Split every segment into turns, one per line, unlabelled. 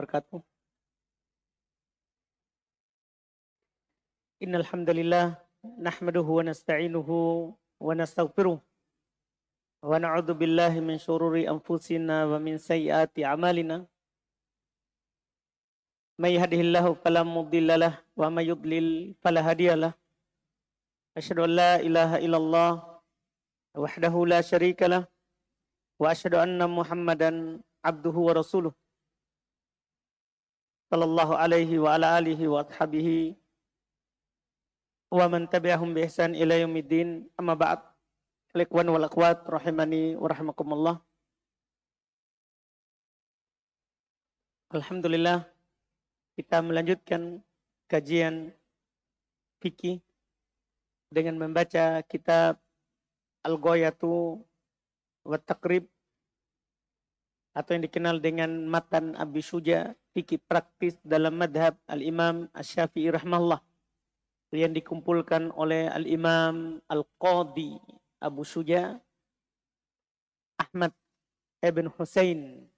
Wabarakatuh. Innal hamdalillah nahmaduhu wa nasta'inuhu wa nastaghfiruh wa na'udzu billahi min syururi anfusina wa min sayyiati a'malina. May yahdihillahu fala mudhillalah wa may yudlil fala hadiyalah. Asyhadu an la ilaha illallah wahdahu la syarikalah wa asyhadu anna Muhammadan abduhu wa rasuluh. Sallallahu alaihi wa ala alihi wa ashabihi wa man tabi'ahum bi ihsan ila yaumiddin. Amma ba'd. Ikhwan wal akhwat rahimani wa rahimakumullah. Alhamdulillah kita melanjutkan kajian fikih dengan membaca kitab Al-Ghayatu wa Taqrib atau yang dikenal dengan Matan Abi Syuja, fikih praktis dalam madhab Al-Imam Asy-Syafi'i rahimahullah, yang dikumpulkan oleh Al-Imam Al-Qadhi Abu Syuja Ahmad ibn Husain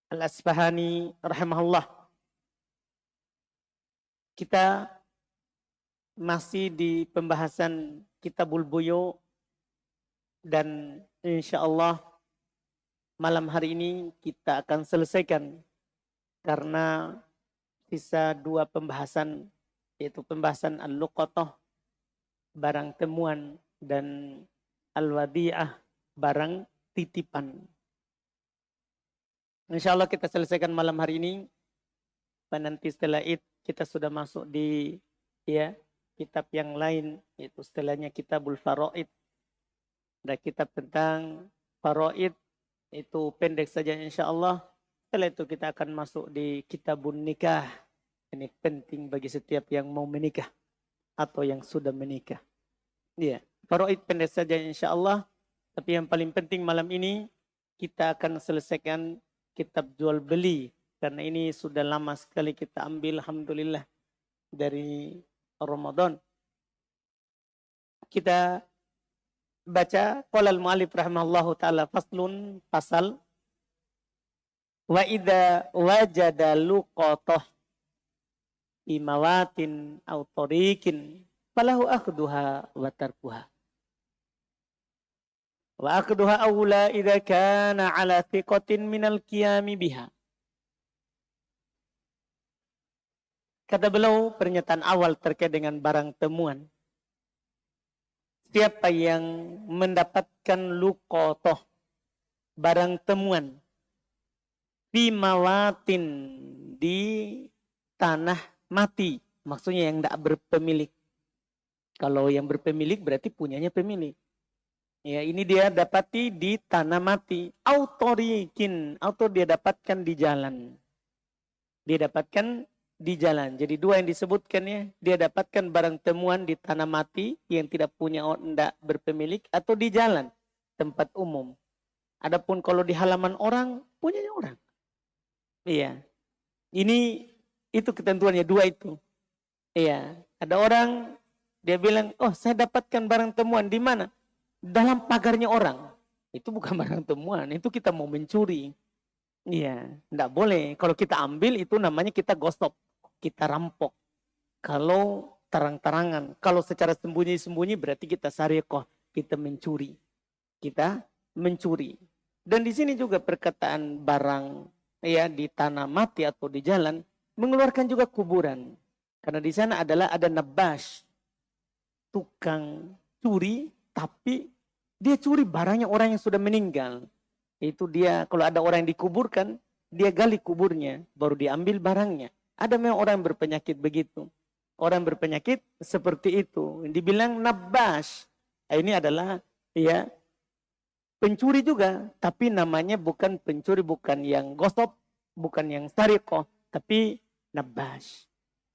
Al-Asfahani rahimahullah. Kita masih di pembahasan Kitabul Buyu dan insyaallah malam hari ini kita akan selesaikan karena sisa 2 pembahasan, yaitu pembahasan Al-Luqatah barang temuan dan Al-Wadi'ah barang titipan. InsyaAllah kita selesaikan malam hari ini. Dan nanti setelah Id kita sudah masuk di kitab yang lain, yaitu setelahnya Kitabul Faraid. Dan kitab tentang Faraid itu pendek saja insyaallah. Setelah itu kita akan masuk di Kitabun Nikah. Ini penting bagi setiap yang mau menikah atau yang sudah menikah. Iya, faraid pendek saja insyaallah. Tapi yang paling penting malam ini kita akan selesaikan kitab jual beli, karena ini sudah lama sekali kita ambil alhamdulillah dari Ramadan. Kita baca qala al-mu'allif rahimahullahu taala faslun, pasal wa idza wajada luqatah imawatin aw tariqin falahu akhduha wa tarkuha. Wa akhduha awla idza kana ala thiqatin minal qiyami biha. Kata beliau, pernyataan awal terkait dengan barang temuan. Siapa yang mendapatkan luqatah, barang temuan, bimawatin, di tanah mati, maksudnya yang tidak berpemilik. Kalau yang berpemilik berarti punyanya pemilik. Ya, ini dia dapati di tanah mati. Autorikin, atau dia dapatkan di jalan. Dia dapatkan di jalan. Jadi 2 yang disebutkan ya. Dia dapatkan barang temuan di tanah mati yang tidak punya, tidak berpemilik, atau di jalan, tempat umum. Adapun kalau di halaman orang, punyanya orang. Iya. Ini itu ketentuannya 2 itu. Iya. Ada orang dia bilang, oh saya dapatkan barang temuan di mana? Dalam pagarnya orang. Itu bukan barang temuan, itu kita mau mencuri. Iya, enggak boleh. Kalau kita ambil itu namanya kita gosok, kita rampok. Kalau terang-terangan, kalau secara sembunyi-sembunyi berarti kita sariqah, kita mencuri. Kita mencuri. Dan di sini juga perkataan barang ya di tanah mati atau di jalan mengeluarkan juga kuburan. Karena di sana adalah ada nabash, tukang curi, tapi dia curi barangnya orang yang sudah meninggal. Itu dia, kalau ada orang yang dikuburkan, dia gali kuburnya, baru diambil barangnya. Ada memang orang berpenyakit begitu. Orang berpenyakit seperti itu. Dibilang nabash. Ini adalah ya pencuri juga, tapi namanya bukan pencuri, bukan yang gosok, bukan yang sariqah, tapi nabash.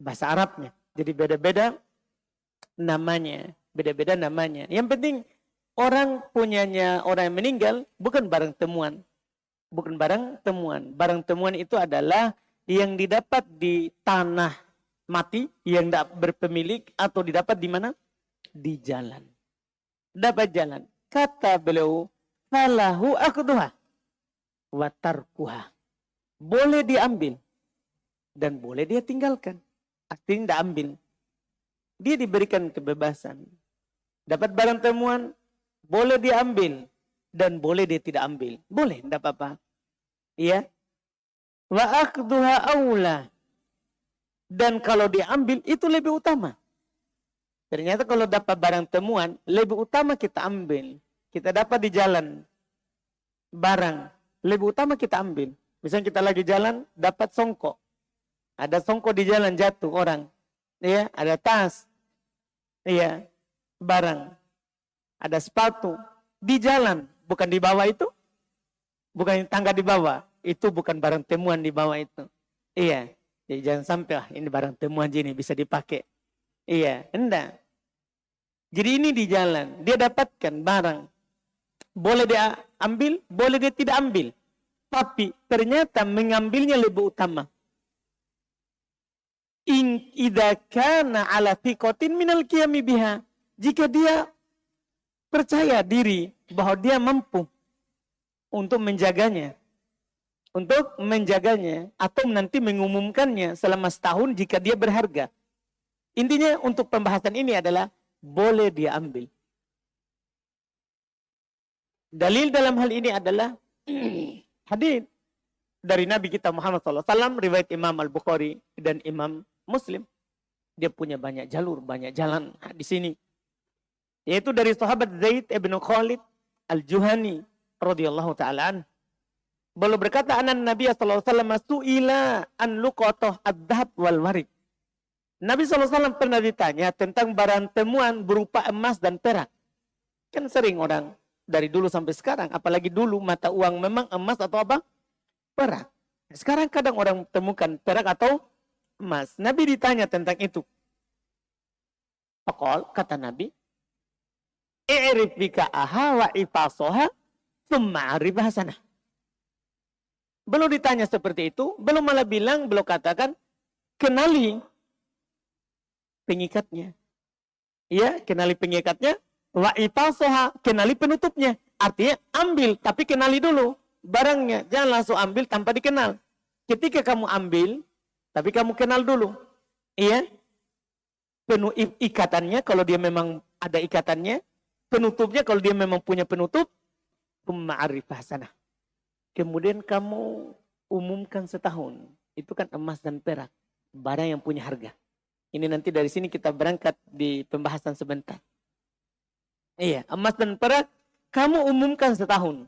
Bahasa Arabnya. Jadi beda-beda namanya. Beda-beda namanya. Yang penting orang punyanya orang yang meninggal bukan barang temuan. Bukan barang temuan. Barang temuan itu adalah yang didapat di tanah mati, yang tidak berpemilik, atau didapat di mana? Di jalan. Dapat jalan. Kata beliau, falahu akhduha wa tarkuha. boleh dia ambil dan boleh dia tinggalkan. Artinya tidak ambil. Dia diberikan kebebasan. Dapat barang temuan, boleh dia ambil dan boleh dia tidak ambil. Boleh, tidak apa-apa. Iya. Wa akduha aula. Dan kalau diambil itu lebih utama. Ternyata kalau dapat barang temuan, lebih utama kita ambil. Kita dapat di jalan barang, lebih utama kita ambil. Misalnya kita lagi jalan, dapat songkok. Ada songkok di jalan jatuh orang. Iya, ada tas. Iya, barang. Ada sepatu di jalan, bukan di bawah itu. Bukan tangga di bawah. Itu bukan barang temuan di bawah itu. Iya. Jadi jangan sampai ini barang temuan ini bisa dipakai. Iya, enggak. Jadi ini di jalan, dia dapatkan barang. Boleh dia ambil, boleh dia tidak ambil. Tapi ternyata mengambilnya lebih utama. Idza kana ala thiqatin minal qiyami biha. Jika dia percaya diri bahwa dia mampu untuk menjaganya. Untuk menjaganya atau nanti mengumumkannya selama setahun jika dia berharga. Intinya untuk pembahasan ini adalah boleh dia ambil. Dalil dalam hal ini adalah hadis dari Nabi kita Muhammad SAW, riwayat Imam Al-Bukhari dan Imam Muslim. Dia punya banyak jalur, banyak jalan di sini. Yaitu dari sahabat Zaid ibn Khalid Al-Juhani radhiyallahu ta'ala. Beliau berkata, anan Nabi SAW su'ila an luqatah ad-dhahab wal warid. Nabi SAW pernah ditanya tentang barang temuan berupa emas dan perak. Kan sering orang dari dulu sampai sekarang, apalagi dulu mata uang memang emas atau apa? Perak. Sekarang kadang orang temukan perak atau emas. Nabi ditanya tentang itu. Faqal, kata Nabi, i'rif bika'aha wa ifasoha thumma arif hasanah. Belum ditanya seperti itu, belum malah bilang, belum katakan, kenali pengikatnya. Ya, kenali pengikatnya. Wa ifasoha, kenali penutupnya. Artinya ambil, tapi kenali dulu barangnya. Jangan langsung ambil tanpa dikenal. Ketika kamu ambil, tapi kamu kenal dulu. Iya. Penuh ikatannya, kalau dia memang ada ikatannya. Penutupnya, kalau dia memang punya penutup. Ma'arif hasanah. Kemudian kamu umumkan setahun. Itu kan emas dan perak. Barang yang punya harga. Ini nanti dari sini kita berangkat di pembahasan sebentar. Iya, emas dan perak kamu umumkan setahun.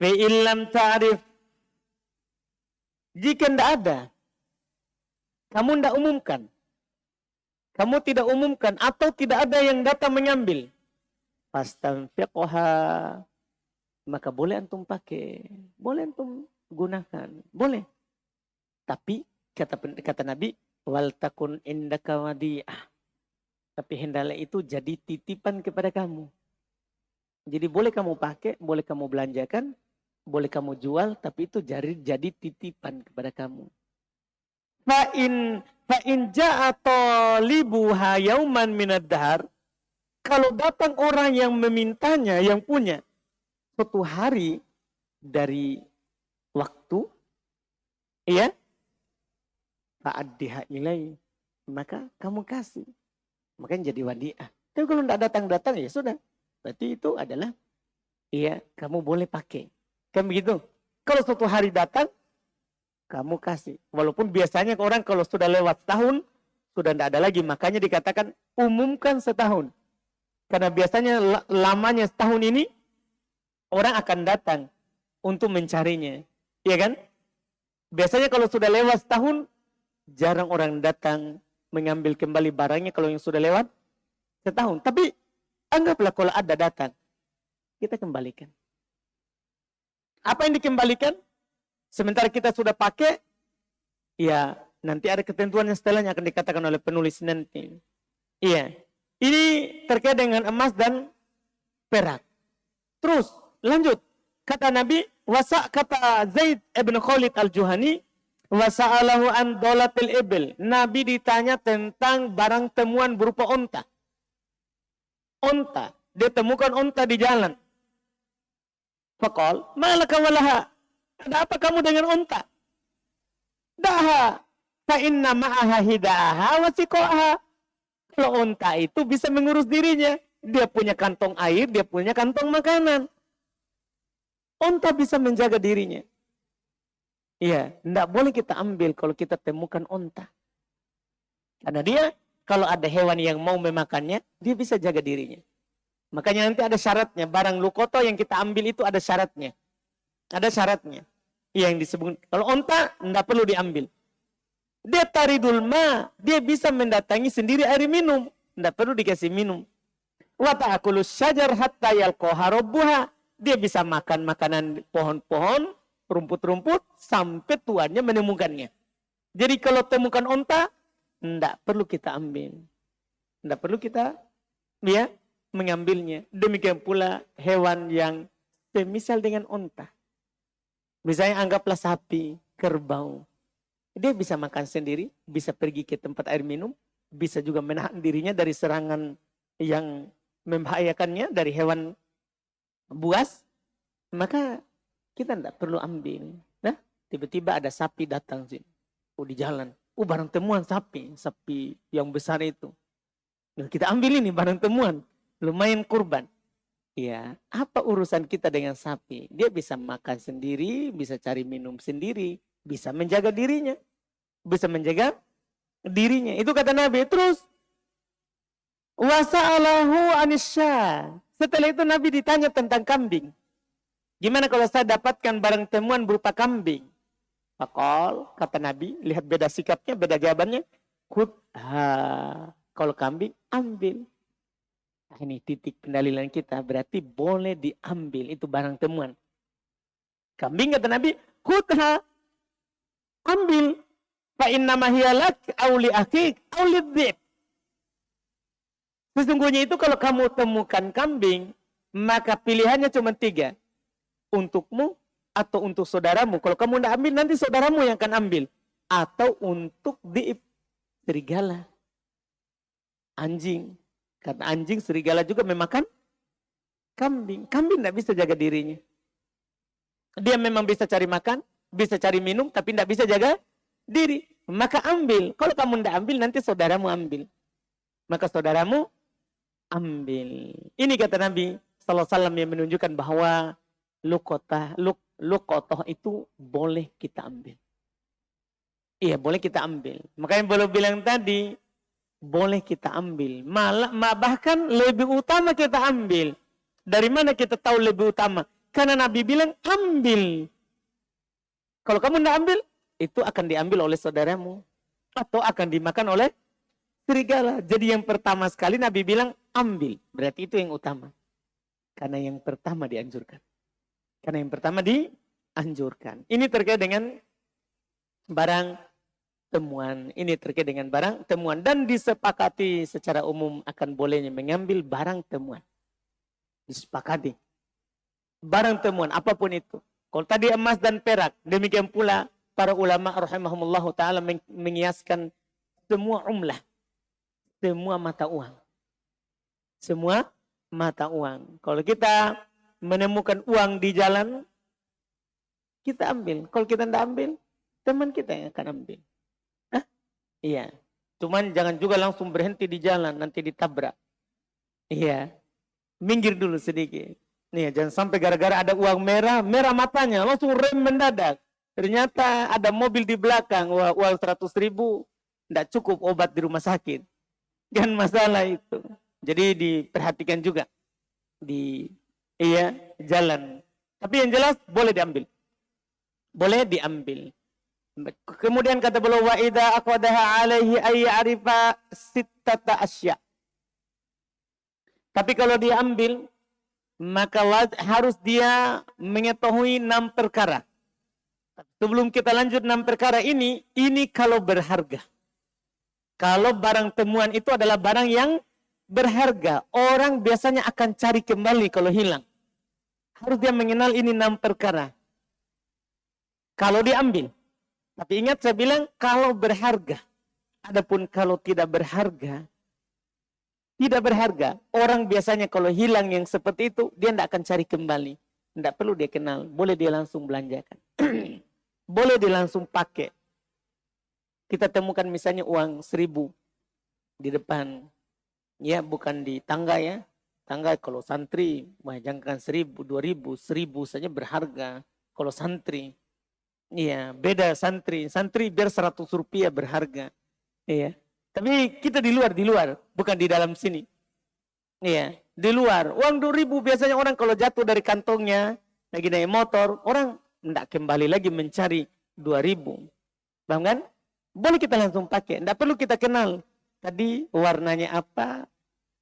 Fa'ilam ta'rif. Jika tidak ada, kamu tidak umumkan. Kamu tidak umumkan atau tidak ada yang datang mengambil. Fastanfiqha. Maka boleh antum pakai. Boleh antum gunakan. Boleh. Tapi kata Nabi, wal takun indaka wadi'ah. Tapi hendaklah itu jadi titipan kepada kamu. Jadi boleh kamu pakai, boleh kamu belanjakan, boleh kamu jual, tapi itu jadi titipan kepada kamu. Fa'in ja'a talibuha yauman minad dahar. Kalau datang orang yang memintanya, yang punya suatu hari dari waktu, iya, fa'addiha ilai, maka kamu kasih. Makanya jadi wadi'ah. Tapi kalau tidak datang-datang ya sudah. Berarti itu adalah, iya, kamu boleh pakai. Kan begitu. Kalau suatu hari datang, kamu kasih. Walaupun biasanya orang kalau sudah lewat tahun, sudah tidak ada lagi. Makanya dikatakan umumkan setahun. Karena biasanya lamanya setahun ini, orang akan datang untuk mencarinya. Iya kan? Biasanya kalau sudah lewat setahun, jarang orang datang mengambil kembali barangnya kalau yang sudah lewat setahun. Tapi anggaplah kalau ada datang, kita kembalikan. Apa yang dikembalikan? Sementara kita sudah pakai, ya nanti ada ketentuan yang setelahnya akan dikatakan oleh penulis nanti. Iya. Ini terkait dengan emas dan perak. Terus lanjut. Kata Nabi, kata Zaid ibn Khalid Al-Juhani, wasa'alahu an dolatil ibil. Nabi ditanya tentang barang temuan berupa onta. Onta. Dia temukan onta di jalan. Faqal, malaka walaha. Ada apa kamu dengan onta? siqaha fa inna ma'aha hidaha wa siqaha. Kalau unta itu bisa mengurus dirinya. Dia punya kantong air, dia punya kantong makanan. Unta bisa menjaga dirinya. Iya, tidak boleh kita ambil kalau kita temukan unta. Karena dia, kalau ada hewan yang mau memakannya, dia bisa jaga dirinya. Makanya nanti ada syaratnya. Barang lukoto yang kita ambil itu ada syaratnya. Ada syaratnya. Yang disebut, kalau unta, tidak perlu diambil. Dia taridul ma, dia bisa mendatangi sendiri air minum. Tidak perlu dikasih minum. Wa ta'kulus syajar hatta yalqaha rabbuha. Dia bisa makan makanan pohon-pohon, rumput-rumput, sampai tuannya menemukannya. Jadi kalau temukan unta, tidak perlu kita ambil. Tidak perlu kita mengambilnya. Demikian pula hewan yang semisal dengan unta. Misalnya anggaplah sapi, kerbau. Dia bisa makan sendiri, bisa pergi ke tempat air minum, bisa juga menahan dirinya dari serangan yang membahayakannya dari hewan buas, maka kita tidak perlu ambil. Nah, tiba-tiba ada sapi datang sini. Di jalan. Barang temuan sapi yang besar itu. Nah, kita ambil ini barang temuan, lumayan kurban. Ya, apa urusan kita dengan sapi? Dia bisa makan sendiri, bisa cari minum sendiri, bisa menjaga dirinya. Bisa menjaga dirinya. Itu kata Nabi. Terus wasa'alahu anisya. Setelah itu Nabi ditanya tentang kambing. Gimana kalau saya dapatkan barang temuan berupa kambing? Fakol, kata Nabi, lihat beda sikapnya, beda jawabannya. Kalau kambing, ambil. Nah, ini titik pendalilan kita, berarti boleh diambil, itu barang temuan. Kambing, kata Nabi, ambil. Fa inna mahiyalak awli akik awli dhib. Sesungguhnya itu kalau kamu temukan kambing, maka pilihannya cuma 3. Untukmu atau untuk saudaramu. Kalau kamu tidak ambil, nanti saudaramu yang akan ambil. Atau untuk dhib, serigala. Anjing. Karena anjing, serigala juga memakan kambing. Kambing tidak bisa jaga dirinya. Dia memang bisa cari makan, bisa cari minum, tapi tidak bisa jaga diri. Maka ambil. Kalau kamu tidak ambil, nanti saudaramu ambil. Maka saudaramu ambil. Ini kata Nabi sallallahu alaihi wasallam yang menunjukkan bahwa lukotoh itu boleh kita ambil. Iya, boleh kita ambil. Makanya boleh bilang tadi, boleh kita ambil. Bahkan lebih utama kita ambil. Dari mana kita tahu lebih utama? Karena Nabi bilang ambil. Kalau kamu tidak ambil, itu akan diambil oleh saudaramu. Atau akan dimakan oleh serigala. Jadi yang pertama sekali Nabi bilang ambil. Berarti itu yang utama. Karena yang pertama dianjurkan. Karena yang pertama dianjurkan. Ini terkait dengan barang temuan. Ini terkait dengan barang temuan. Dan disepakati secara umum akan bolehnya mengambil barang temuan. Disepakati. Barang temuan apapun itu. Kalau tadi emas dan perak. Demikian pula para ulama rahimahumullah ta'ala mengiaskan semua umlah. Semua mata uang. Semua mata uang. Kalau kita menemukan uang di jalan, kita ambil. Kalau kita tidak ambil, teman kita yang akan ambil. Hah? Iya. Cuman jangan juga langsung berhenti di jalan, nanti ditabrak. Iya. Minggir dulu sedikit. Nih, jangan sampai gara-gara ada uang merah matanya, langsung rem mendadak. Ternyata ada mobil di belakang, uang 100.000, tidak cukup obat di rumah sakit. Kan masalah itu. Jadi diperhatikan juga di jalan. Tapi yang jelas boleh diambil. Boleh diambil. Kemudian kata beliau wa idza aqadaha alaihi ay ya'rifa sittata asya. Tapi kalau diambil maka harus dia mengetahui 6 perkara. Sebelum kita lanjut 6 perkara ini kalau berharga. Kalau barang temuan itu adalah barang yang berharga. Orang biasanya akan cari kembali kalau hilang. Harus dia mengenal ini 6 perkara. Kalau diambil. Tapi ingat saya bilang kalau berharga. Adapun kalau tidak berharga. Tidak berharga. Orang biasanya kalau hilang yang seperti itu. Dia tidak akan cari kembali. Tidak perlu dia kenal. Boleh dia langsung belanjakan. Boleh dia langsung pakai. kita temukan misalnya uang 1.000 di depan. Ya, bukan di tangga ya. Tangga kalau santri, jangan 1.000, 2.000, 1.000 saja berharga. Kalau santri, iya beda santri. Santri biar 100 rupiah berharga. Iya. Tapi kita di luar, bukan di dalam sini. Iya, di luar. Uang 2.000 biasanya orang kalau jatuh dari kantongnya, lagi naik motor, orang tidak kembali lagi mencari 2.000. Paham kan? Boleh kita langsung pakai. Tidak perlu kita kenal. Tadi warnanya apa?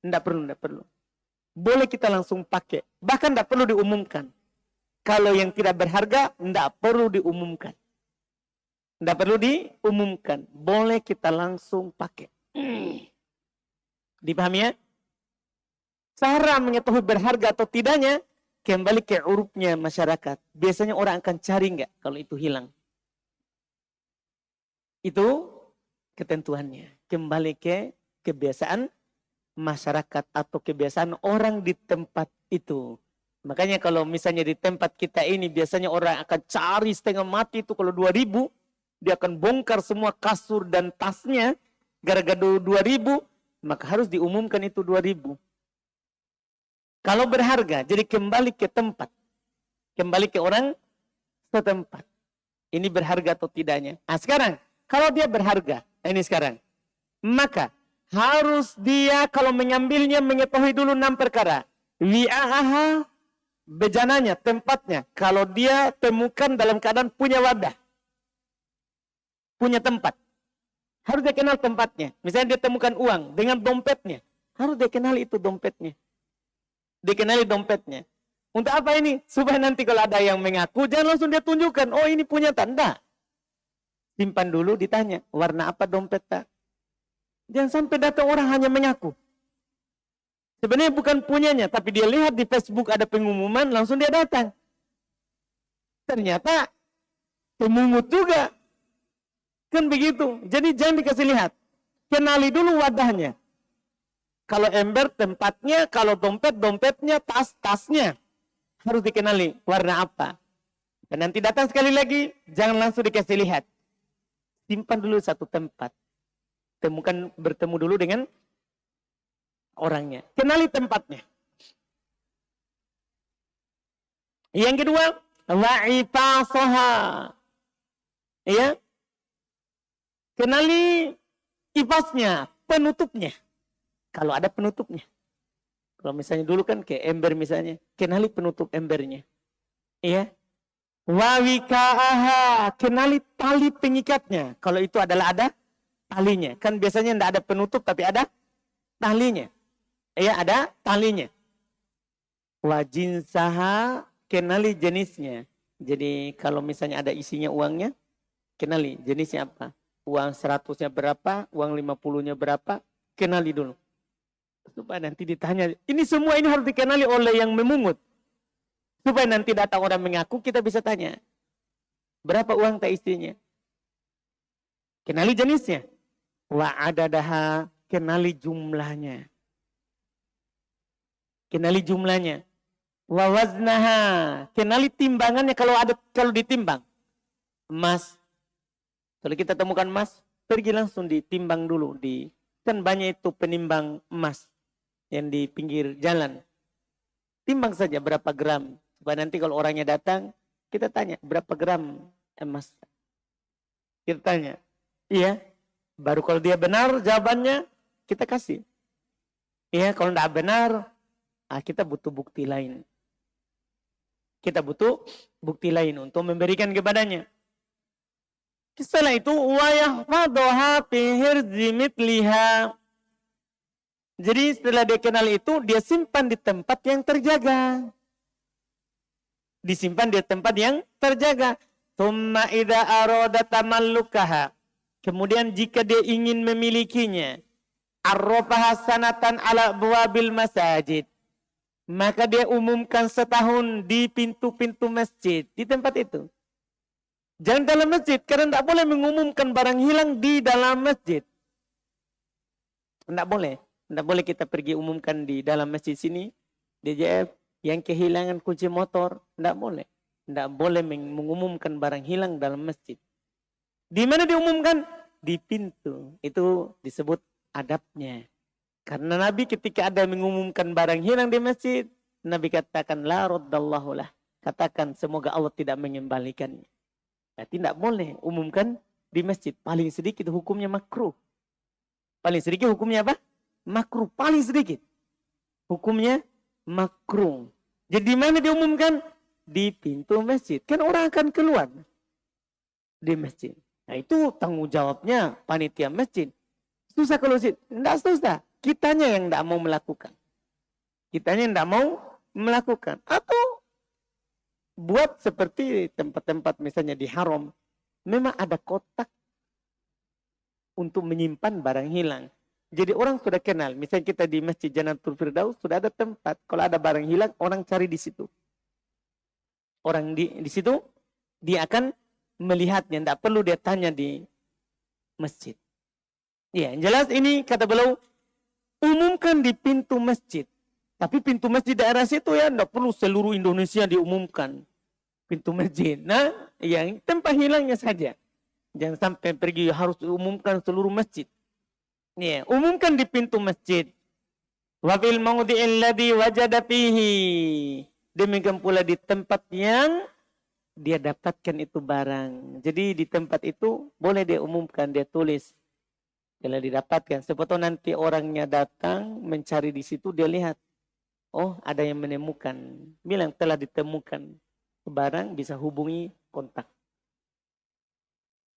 Tidak perlu. Boleh kita langsung pakai. Bahkan tidak perlu diumumkan. Kalau yang tidak berharga, tidak perlu diumumkan. Tidak perlu diumumkan. Boleh kita langsung pakai. Dipahami ya? Cara mengetahui berharga atau tidaknya, kembali ke urupnya masyarakat. Biasanya orang akan cari nggak kalau itu hilang. Itu ketentuannya. Kembali ke kebiasaan masyarakat atau kebiasaan orang di tempat itu. Makanya kalau misalnya di tempat kita ini biasanya orang akan cari setengah mati itu kalau 2.000. Dia akan bongkar semua kasur dan tasnya. Gara-gara 2.000 maka harus diumumkan itu 2.000. Kalau berharga, jadi kembali ke tempat. Kembali ke orang setempat. Ini berharga atau tidaknya. Nah sekarang, kalau dia berharga, ini sekarang. Maka harus dia kalau mengambilnya mengetahui dulu 6 perkara. Wi'aha, bejananya, tempatnya. Kalau dia temukan dalam keadaan punya wadah. Punya tempat. Harus dia kenal tempatnya. Misalnya dia temukan uang dengan dompetnya. Harus dia kenal itu dompetnya. Dikenali dompetnya. Untuk apa ini? Supaya nanti kalau ada yang mengaku, jangan langsung dia tunjukkan. Oh ini punya tanda. Simpan dulu ditanya. Warna apa dompet tak? Jangan sampai datang orang hanya mengaku. Sebenarnya bukan punyanya. Tapi dia lihat di Facebook ada pengumuman. Langsung dia datang. Ternyata pemungut juga. Kan begitu. Jadi jangan dikasih lihat. Kenali dulu wadahnya. Kalau ember tempatnya, kalau dompet, dompetnya, tasnya. Harus dikenali warna apa. Dan nanti datang sekali lagi, jangan langsung dikasih lihat. Simpan dulu satu tempat. Bertemu dulu dengan orangnya. Kenali tempatnya. Yang kedua, wa'ifasaha. Ya. Kenali ipasnya, penutupnya. Kalau ada penutupnya. Kalau misalnya dulu kan kayak ember misalnya. Kenali penutup embernya. Iya. Wawika'aha. Kenali tali pengikatnya. Kalau itu adalah ada talinya. Kan biasanya tidak ada penutup tapi ada talinya. Iya ada talinya. Wajinsaha. Kenali jenisnya. Jadi kalau misalnya ada isinya uangnya. Kenali jenisnya apa. Uang 100-nya berapa. Uang 50-nya berapa. Kenali dulu. Supaya nanti ditanya. Ini semua ini harus dikenali oleh yang memungut. Supaya nanti datang orang mengaku kita bisa tanya. Berapa uang tak isinya? Kenali jenisnya. Wa adadaha. Kenali jumlahnya. Kenali jumlahnya. Wa waznaha. Kenali timbangannya kalau ditimbang. Emas. Kalau kita temukan emas. Pergi langsung ditimbang dulu. Kan banyak itu penimbang emas. Yang di pinggir jalan. Timbang saja berapa gram. Supaya nanti kalau orangnya datang, kita tanya berapa gram emas. Kita tanya. Iya. Baru kalau dia benar jawabannya, kita kasih. Iya, kalau tidak benar, kita butuh bukti lain. Kita butuh bukti lain untuk memberikan kepadanya. Setelah itu, wayahfadoha pihirzi mitliha. Jadi setelah dia kenal itu, dia simpan di tempat yang terjaga. Disimpan di tempat yang terjaga. Thumma idza arada tamallukaha. Kemudian jika dia ingin memilikinya, arrafaha sanatan ala abwabil masajid. Maka dia umumkan setahun di pintu-pintu masjid. Di tempat itu. Jangan dalam masjid. Karena tidak boleh mengumumkan barang hilang di dalam masjid. Tidak boleh. Tidak boleh kita pergi umumkan di dalam masjid sini. DJF yang kehilangan kunci motor. Tidak boleh. Tidak boleh mengumumkan barang hilang dalam masjid. Di mana diumumkan? Di pintu. Itu disebut adabnya. Karena Nabi ketika ada mengumumkan barang hilang di masjid, Nabi katakan, la raddallahu lah. Katakan, semoga Allah tidak mengembalikannya. Berarti tidak boleh umumkan di masjid. Paling sedikit hukumnya makruh. Paling sedikit hukumnya apa? Makruh. Paling sedikit. Hukumnya makruh. Jadi mana diumumkan? Di pintu masjid. Kan orang akan keluar di masjid. Nah itu tanggung jawabnya panitia masjid. Susah kalau masjid. Tidak susah. Kitanya yang tidak mau melakukan. Kitanya yang tidak mau melakukan. Atau buat seperti tempat-tempat misalnya di haram. Memang ada kotak untuk menyimpan barang hilang. Jadi orang sudah kenal. Misalnya kita di Masjid Jannatul Firdaus sudah ada tempat. Kalau ada barang hilang, orang cari di situ. Orang di situ, dia akan melihatnya. Tidak perlu dia tanya di masjid. Ya, yang jelas ini kata beliau, umumkan di pintu masjid. Tapi pintu masjid daerah situ ya, tidak perlu seluruh Indonesia diumumkan. Pintu masjid. Nah, yang tempat hilangnya saja. Jangan sampai pergi harus diumumkan seluruh masjid. Ya, umumkan di pintu masjid. Wa fil mawdi'il ladzi wajada fihi. Demikian pula di tempat yang dia dapatkan itu barang. Jadi di tempat itu boleh dia umumkan, dia tulis. Kalau didapatkan, siapa tahu nanti orangnya datang mencari di situ, dia lihat. Oh, ada yang menemukan. Bilang telah ditemukan barang, bisa hubungi kontak.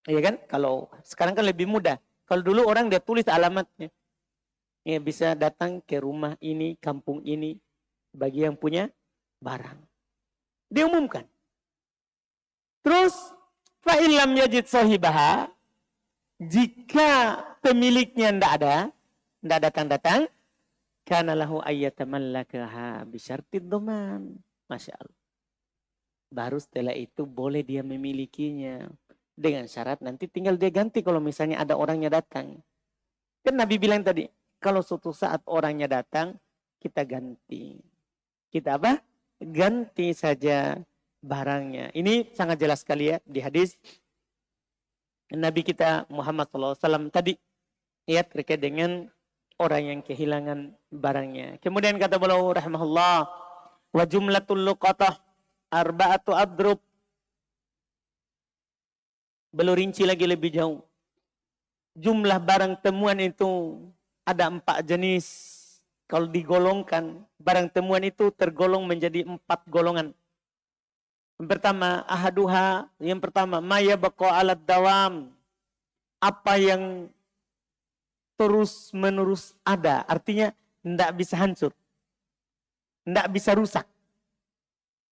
Iya kan? Kalau sekarang kan lebih mudah. Kalau dulu orang dia tulis alamatnya. Ya, bisa datang ke rumah ini, kampung ini, bagi yang punya barang. Diumumkan. Terus, fa'ilam yajid sahibaha, jika pemiliknya tidak datang-datang, kana lahu ayyatamallakaha bisyartid dhaman. Masya Allah. Baru setelah itu boleh dia memilikinya. Dengan syarat nanti tinggal dia ganti kalau misalnya ada orangnya datang. Kan Nabi bilang tadi, kalau suatu saat orangnya datang, kita ganti. Kita apa? Ganti saja barangnya. Ini sangat jelas sekali ya di hadis Nabi kita Muhammad SAW tadi. Ya, terkait dengan orang yang kehilangan barangnya. Kemudian kata beliau rahimahullah, wa jumlatul luqatah arba'atu adrub. Belum rinci lagi lebih jauh. Jumlah barang temuan itu ada 4 jenis. Kalau digolongkan, barang temuan itu tergolong menjadi 4 golongan. Yang pertama, ahaduha. Yang pertama, maya baqa alad dawam. Apa yang terus menerus ada. Artinya, tidak bisa hancur. Tidak bisa rusak.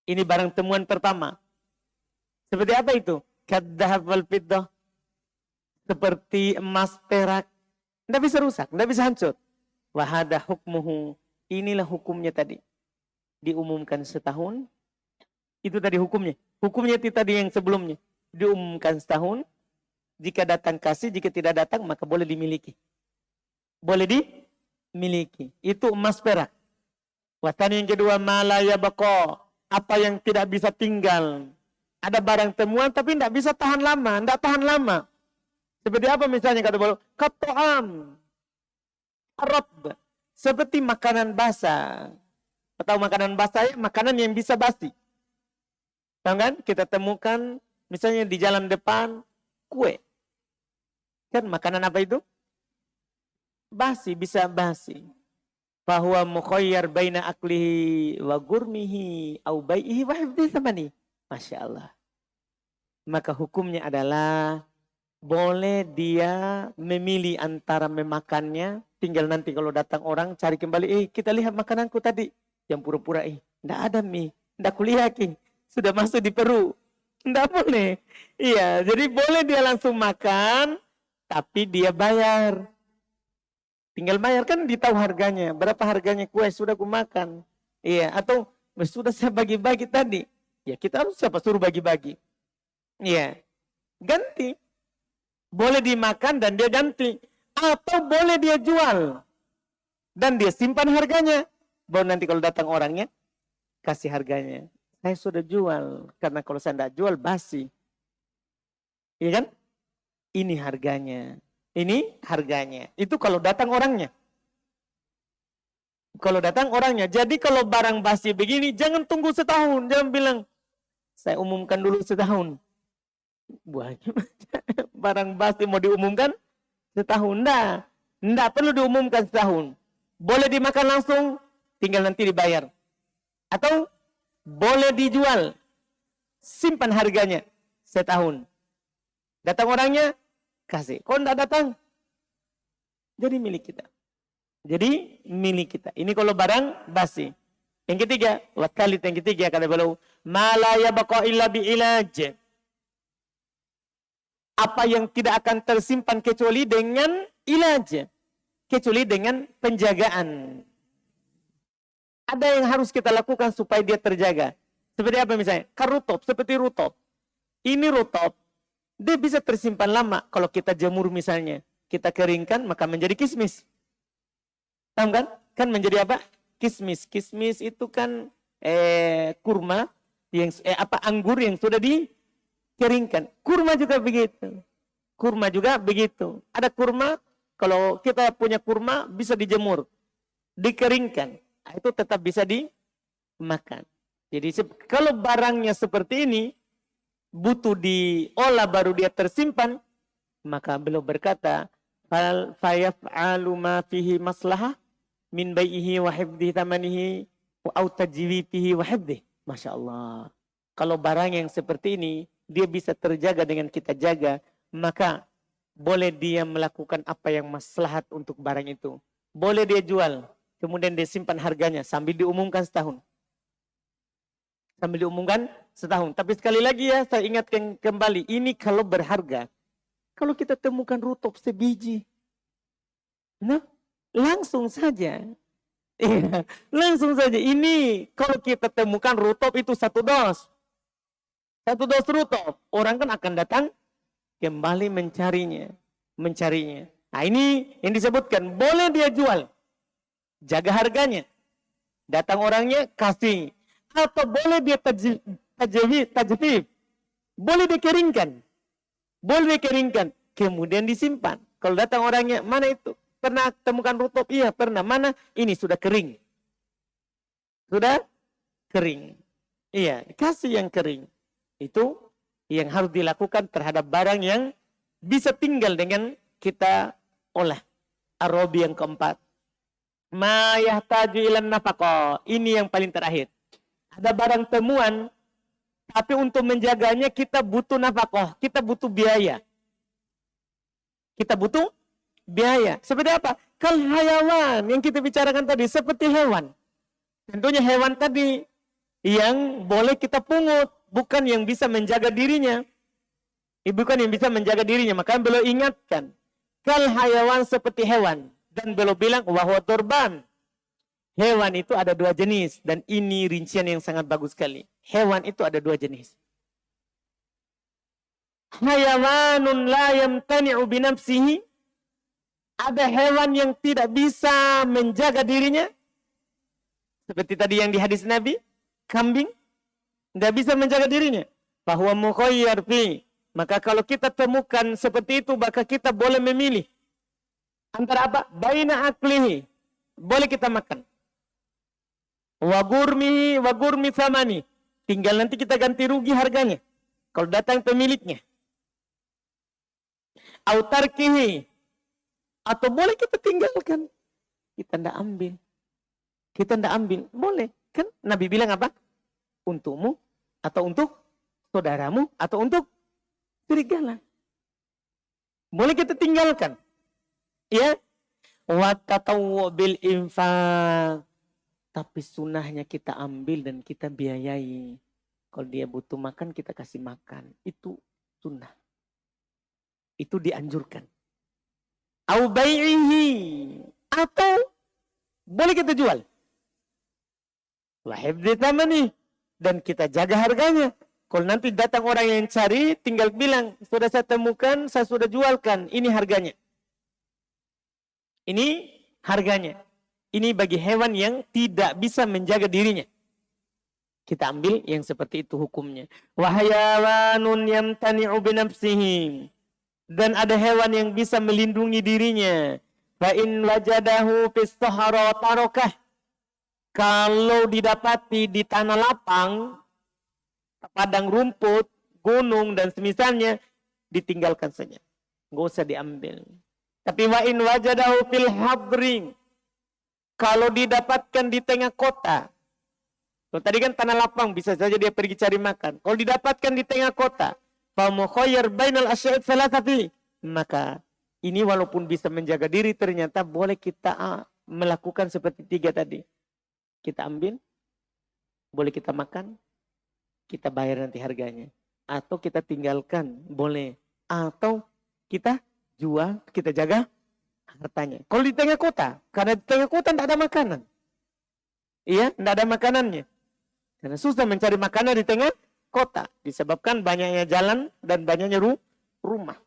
Ini barang temuan pertama. Seperti apa itu? Kaddahab wal fiddah. Seperti emas, perak. Tidak bisa rusak, tidak bisa hancur. Wahada hukmuhu. Inilah hukumnya tadi. Diumumkan setahun. Itu tadi hukumnya. Hukumnya itu tadi yang sebelumnya. Diumumkan setahun. Jika datang kasih, jika tidak datang maka boleh dimiliki. Boleh dimiliki. Itu emas perak. Watan yang kedua, malaya bako. Apa yang tidak bisa tinggal. Ada barang temuan tapi tidak bisa tahan lama. Tidak tahan lama. Seperti apa misalnya kata beliau? Kato'am. Arab. Seperti makanan basah. Atau makanan basah, makanan yang bisa basi. Tahu kan? Kita temukan misalnya di jalan depan kue. Kan makanan apa itu? Basi, bisa basi. Fahuwa mukhayyar baina aklihi wa gurmihi au bai'ihi wa hifdhi thamani. Masya Allah. Maka hukumnya adalah boleh dia memilih antara memakannya. Tinggal nanti kalau datang orang cari kembali. Kita lihat makananku tadi. Yang pura-pura tidak ada mie. Tidak kuliah sudah masuk di perut. Tidak boleh. Iya, jadi boleh dia langsung makan. Tapi dia bayar. Tinggal bayar kan ditahu harganya. Berapa harganya kue sudah aku makan. Iya, atau sudah saya bagi-bagi tadi. Ya kita harus siapa suruh bagi-bagi. Iya. Ganti. Boleh dimakan dan dia ganti. Atau boleh dia jual. Dan dia simpan harganya. Baru nanti kalau datang orangnya. Kasih harganya. Saya sudah jual. Karena kalau saya tidak jual basi. Iya kan? Ini harganya. Ini harganya. Itu kalau datang orangnya. Kalau datang orangnya. Jadi kalau barang basi begini, jangan tunggu setahun. Jangan bilang, saya umumkan dulu setahun. Buahnya barang basi mau diumumkan setahun. Nggak perlu diumumkan setahun. Boleh dimakan langsung, tinggal nanti dibayar. Atau boleh dijual, simpan harganya setahun. Datang orangnya, kasih. Kalau tidak datang, jadi milik kita. Jadi milik kita. Ini kalau barang basi. Yang ketiga, wakalit yang ketiga kata beliau, mala yabqa illa bi ilaj. Apa yang tidak akan tersimpan kecuali dengan ilaj, kecuali dengan penjagaan. Ada yang harus kita lakukan supaya dia terjaga. Seperti apa misalnya? Rutop, seperti rutop. Ini rutop, dia bisa tersimpan lama. Kalau kita jemur misalnya, kita keringkan, maka menjadi kismis. Tahu kan? Kan menjadi apa? Kismis. Kismis itu kan kurma, yang anggur yang sudah dikeringkan. Kurma juga begitu. Kurma juga begitu. Ada kurma, kalau kita punya kurma bisa dijemur, dikeringkan. Itu tetap bisa dimakan. Jadi kalau barangnya seperti ini, butuh diolah baru dia tersimpan, maka beliau berkata, fayaf'alu ma fihi maslahah min bai'ihi wa hifdhi thamanihi wa tajwitihi wa hifdhi. Masya Allah. Kalau barang yang seperti ini, dia bisa terjaga dengan kita jaga, maka boleh dia melakukan apa yang maslahat untuk barang itu. Boleh dia jual, kemudian dia simpan harganya sambil diumumkan setahun. Sambil diumumkan setahun. Tapi sekali lagi ya, saya ingatkan kembali, ini kalau berharga. Kalau kita temukan rutop sebiji, nah, langsung saja. Iya, langsung saja. Ini kalau kita temukan rutop itu 1 dos. 1 dos rutop. Orang kan akan datang kembali mencarinya. Nah ini yang disebutkan. Boleh dia jual. Jaga harganya. Datang orangnya, kasih. Atau boleh dia tajfif. Boleh dikeringkan. Boleh dikeringkan. Kemudian disimpan. Kalau datang orangnya, mana itu? Pernah temukan rutop? Iya, pernah. Mana? Ini sudah kering. Sudah kering. Iya, kasih yang kering. Itu yang harus dilakukan terhadap barang yang bisa tinggal dengan kita olah. Ar-Rabi yang keempat. Ma yahtaju ilan nafaqah. Ini yang paling terakhir. Ada barang temuan, tapi untuk menjaganya kita butuh nafkah, kita butuh biaya. Kita butuh biaya. Seperti apa? Kal hayawan yang kita bicarakan tadi, seperti hewan. Tentunya hewan tadi yang boleh kita pungut, bukan yang bisa menjaga dirinya. Bukan yang bisa menjaga dirinya. Maka beliau ingatkan, kal hayawan seperti hewan. Dan beliau bilang, wahwa turban. Hewan itu ada 2 jenis. Dan ini rincian yang sangat bagus sekali. Hewan itu ada 2 jenis. Hayawanun la yamtani'u binafsihi. Ada hewan yang tidak bisa menjaga dirinya. Seperti tadi yang di hadis Nabi. Kambing. Tidak bisa menjaga dirinya. Bahwa mukhayyar fi. Maka kalau kita temukan seperti itu, maka kita boleh memilih. Antara apa? Baina aklihi. Boleh kita makan. Wagurmi samani. Tinggal nanti kita ganti rugi harganya. Kalau datang pemiliknya. Autarkihi. Atau boleh kita tinggalkan. Kita tidak ambil. Kita tidak ambil. Boleh. Kan Nabi bilang apa? Untukmu. Atau untuk saudaramu. Atau untuk serigala. Boleh kita tinggalkan. Ya. Wa tatawwu bil infaq. Tapi sunnahnya kita ambil dan kita biayai. Kalau dia butuh makan, kita kasih makan. Itu sunnah. Itu dianjurkan. Au bai'ihi. Atau boleh kita jual. Wa hifdzi thamani. Dan kita jaga harganya. Kalau nanti datang orang yang cari, tinggal bilang, sudah saya temukan, saya sudah jualkan. Ini harganya. Ini harganya. Ini bagi hewan yang tidak bisa menjaga dirinya. Kita ambil yang seperti itu hukumnya. Wa hayawanun yamtani'u binafsihi. Dan ada hewan yang bisa melindungi dirinya. Fa in wajadahu fis sahara tarokah. Kalau didapati di tanah lapang, padang rumput, gunung dan semisalnya, ditinggalkan saja. Nggak usah diambil. Tapi wa in wajadahu fil hadring. Kalau didapatkan di tengah kota. Kalau tadi kan tanah lapang, bisa saja dia pergi cari makan. Kalau didapatkan di tengah kota, famukhayyar bainal asy'ad salasati. Maka ini walaupun bisa menjaga diri, ternyata boleh kita melakukan seperti 3 tadi. Kita ambil, boleh kita makan, kita bayar nanti harganya. Atau kita tinggalkan, boleh. Atau kita jual, kita jaga hartanya. Kalau di tengah kota, karena di tengah kota tidak ada makanan. Iya, tidak ada makanannya. Karena susah mencari makanan di tengah kota. Disebabkan banyaknya jalan dan banyaknya rumah.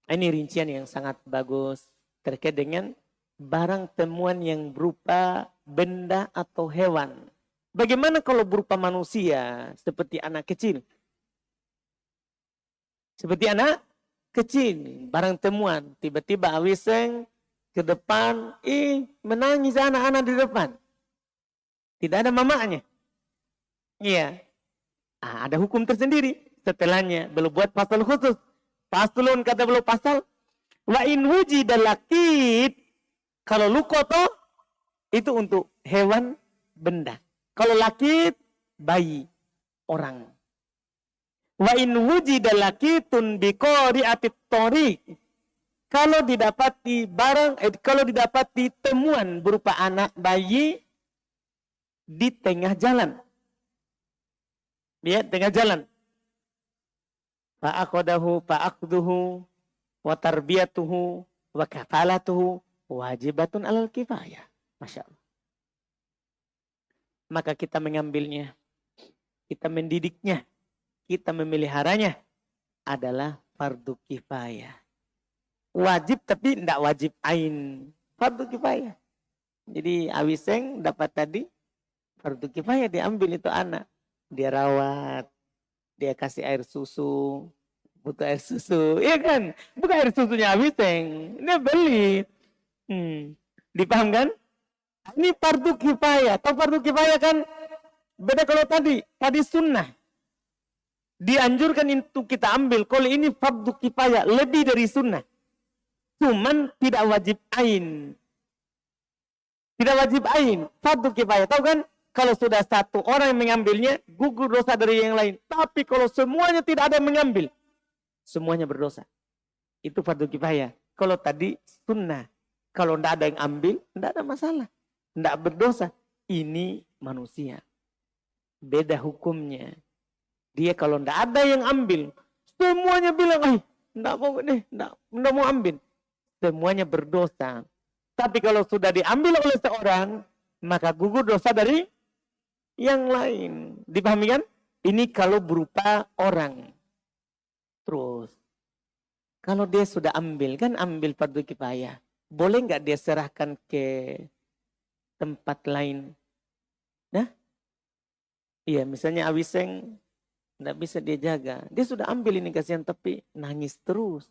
Ini rincian yang sangat bagus terkait dengan barang temuan yang berupa benda atau hewan. Bagaimana kalau berupa manusia seperti anak kecil? Seperti anak kecil, barang temuan. Tiba-tiba awiseng ke depan, menangis anak-anak di depan. Tidak ada mamanya. Iya. Ada hukum tersendiri. Setelahnya, belum buat pasal khusus. Paslun kata belum pasal. Wa in wujida lakit. Kalau lukoto, itu untuk hewan benda. Kalau lakit, bayi, orang. Wa in wujida lakitun biqori atit tori. Kalau didapati kalau didapati temuan berupa anak bayi di tengah jalan. Lihat tengah jalan. Fa'aqadahu fa'aqduhu wa tarbiyatuhu wa kafalatuhu wajibatun alal kifayah. Masya Allah. Maka kita mengambilnya, kita mendidiknya, kita memeliharanya adalah fardu kifayah. Wajib tapi tidak wajib ain. Fardu kifayah. Jadi awiseng dapat tadi, fardu kifayah diambil itu anak. Dia rawat, dia kasih air susu, butuh air susu, iya kan? Bukan air susunya awiseng, dia beli. Dipaham kan? Ini fardu kifayah. Tahu fardu kifayah kan? Beda kalau tadi sunnah. Dianjurkan untuk kita ambil. Kalau ini fardu kifayah, lebih dari sunnah. Cuman tidak wajib ain. Tidak wajib ain, fardu kifayah. Tahu kan? Kalau sudah satu orang yang mengambilnya, gugur dosa dari yang lain. Tapi kalau semuanya tidak ada yang mengambil, semuanya berdosa. Itu fardu kifayah. Kalau tadi sunnah. Kalau tidak ada yang ambil, tidak ada masalah. Tidak berdosa. Ini manusia. Beda hukumnya. Dia kalau tidak ada yang ambil, semuanya bilang, tidak mau deh, tidak mau ambil. Semuanya berdosa. Tapi kalau sudah diambil oleh seorang, maka gugur dosa dari yang lain. Dipahami kan? Ini kalau berupa orang. Terus, kalau dia sudah ambil, kan ambil fardu kifayah. Boleh nggak dia serahkan ke tempat lain? Nah, iya misalnya awiseng, nggak bisa dia jaga. Dia sudah ambil ini kasihan tapi nangis terus.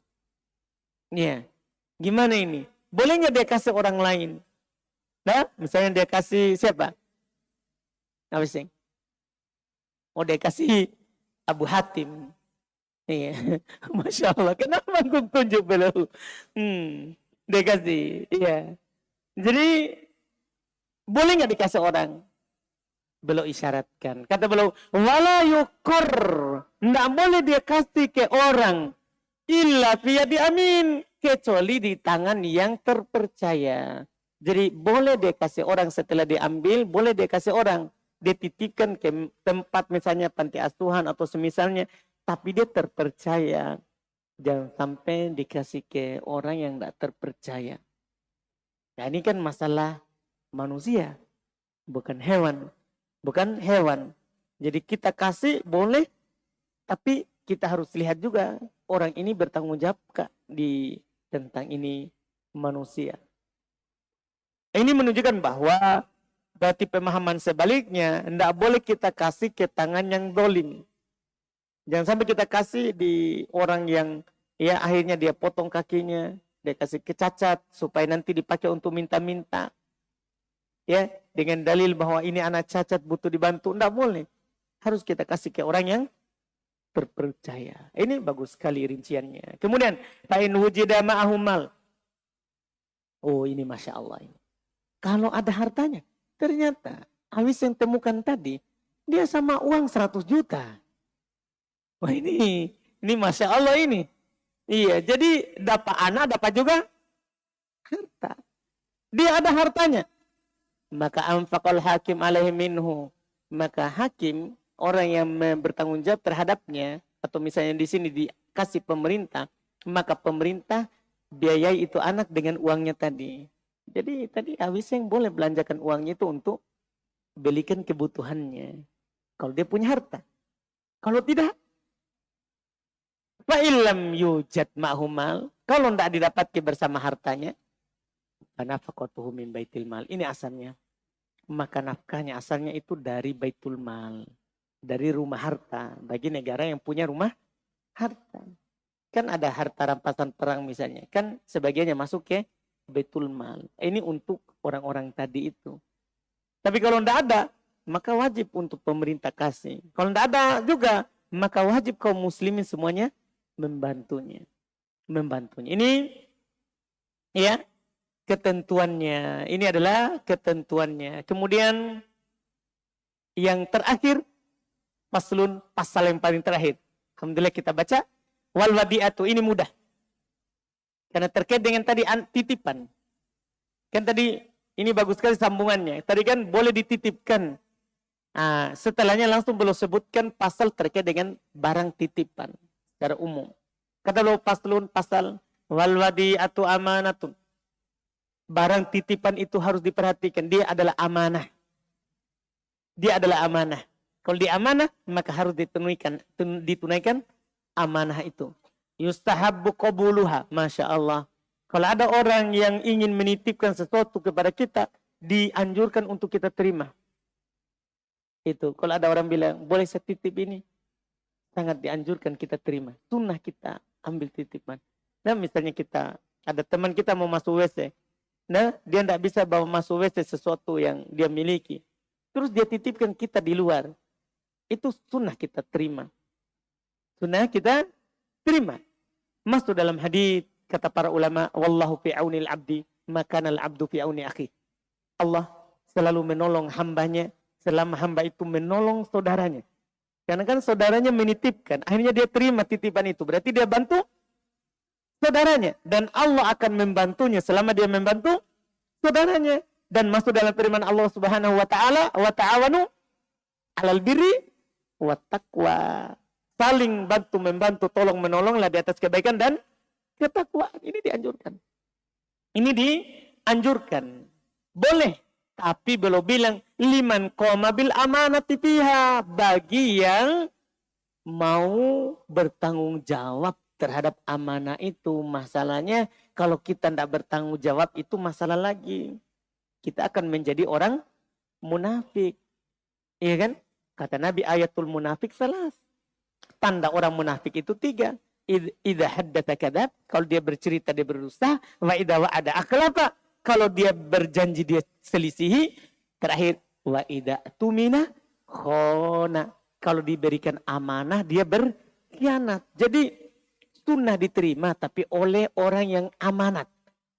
Iya, gimana ini? Boleh nggak dia kasih orang lain? Nah, misalnya dia kasih siapa? Awiseng. Oh dia kasih Abu Hatim. Iya, Masya Allah. Kenapa aku tunjuk beliau? Dia kasih, iya. Jadi boleh nggak dikasih orang? Beliau isyaratkan. Kata beliau, wala yukur. Nggak boleh dia kasih ke orang. Illa fiyadi amin. Kecuali di tangan yang terpercaya. Jadi boleh dia kasih orang setelah diambil, boleh dia kasih orang. Dia titipkan ke tempat misalnya panti asuhan atau semisalnya. Tapi dia terpercaya. Jangan sampai dikasih ke orang yang tidak terpercaya. Nah ini kan masalah manusia. Bukan hewan. Bukan hewan. Jadi kita kasih boleh. Tapi kita harus lihat juga. Orang ini bertanggung jawab di tentang ini manusia. Ini menunjukkan bahwa berarti pemahaman sebaliknya. Tidak boleh kita kasih ke tangan yang dolim. Jangan sampai kita kasih di orang yang Ya, akhirnya dia potong kakinya, dia kasih kecacat supaya nanti dipakai untuk minta-minta. Ya, dengan dalil bahwa ini anak cacat butuh dibantu. Enggak boleh. Harus kita kasih ke orang yang terpercaya. Ini bagus sekali rinciannya. Kemudian, fa'in wujida ma'ahum mal. Oh, ini Masya Allah ini. Kalau ada hartanya, ternyata Awis yang temukan tadi, dia sama uang 100 juta. Wah ini Masya Allah ini. Iya, jadi dapat anak, dapat juga harta. Dia ada hartanya. Maka anfaqal hakim alaihi minhu. Maka hakim, orang yang bertanggung jawab terhadapnya, atau misalnya di sini dikasih pemerintah, maka pemerintah biayai itu anak dengan uangnya tadi. Jadi tadi Awiseng boleh belanjakan uangnya itu untuk belikan kebutuhannya. Kalau dia punya harta. Kalau tidak, fa'ilam yujad ma'humal. Kalau tidak didapatkan bersama hartanya, fanafaqatuhu min baitil mal. Ini asalnya. Maka nafkahnya asalnya itu dari baitul mal. Dari rumah harta. Bagi negara yang punya rumah harta. Kan ada harta rampasan perang misalnya. Kan sebagiannya masuk ke baitul mal. Ini untuk orang-orang tadi itu. Tapi kalau tidak ada, maka wajib untuk pemerintah kasih. Kalau tidak ada juga, maka wajib kaum muslimin semuanya membantunya. Ini ya ketentuannya. Ini adalah ketentuannya. Kemudian yang terakhir, pasal yang paling terakhir. Alhamdulillah kita baca. Wal wadi'atu, ini mudah. Karena terkait dengan tadi titipan. Kan tadi ini bagus sekali sambungannya. Tadi kan boleh dititipkan. Setelahnya langsung belum sebutkan pasal terkait dengan barang titipan secara umum. Kata lo pasal wal wadi'atu amanatun. Barang titipan itu harus diperhatikan. Dia adalah amanah. Dia adalah amanah. Kalau dia amanah, maka harus ditunaikan amanah itu. Yustahabbu qabuluha. Masya Allah. Kalau ada orang yang ingin menitipkan sesuatu kepada kita, dianjurkan untuk kita terima. Itu. Kalau ada orang bilang, boleh saya titip ini? Sangat dianjurkan kita terima. Sunnah kita ambil titipan. Nah misalnya ada teman kita mau masuk WC. Nah, dia tidak bisa bawa masuk WC sesuatu yang dia miliki. Terus dia titipkan kita di luar. Itu sunnah kita terima. Sunnah kita terima. Masuk dalam hadis kata para ulama, wallahu fi aunil abdi, makanal abdu fi auni akhi. Allah selalu menolong hambanya selama hamba itu menolong saudaranya. Karena kan saudaranya menitipkan, akhirnya dia terima titipan itu. Berarti dia bantu saudaranya. Dan Allah akan membantunya selama dia membantu saudaranya. Dan masuk dalam firman Allah subhanahu wa ta'ala, wa ta'awanu alal birri wa taqwa. Saling membantu, tolong menolonglah di atas kebaikan dan ketakwaan. Ini dianjurkan. Ini dianjurkan. Boleh. Tapi belum bilang liman qoma bil amanati fiha. Bagi yang mau bertanggung jawab terhadap amanah itu. Masalahnya kalau kita tidak bertanggung jawab itu masalah lagi. Kita akan menjadi orang munafik. Iya kan? Kata Nabi ayatul munafik salas. Tanda orang munafik itu 3. Idza haddatsa kadzab, kalau dia bercerita dia berdusta, wa idza wa'ada akhlafa, kalau dia berjanji dia selisihi, terakhir wa idza tumina khona, kalau diberikan amanah dia berkhianat. Jadi sunnah diterima tapi oleh orang yang amanat.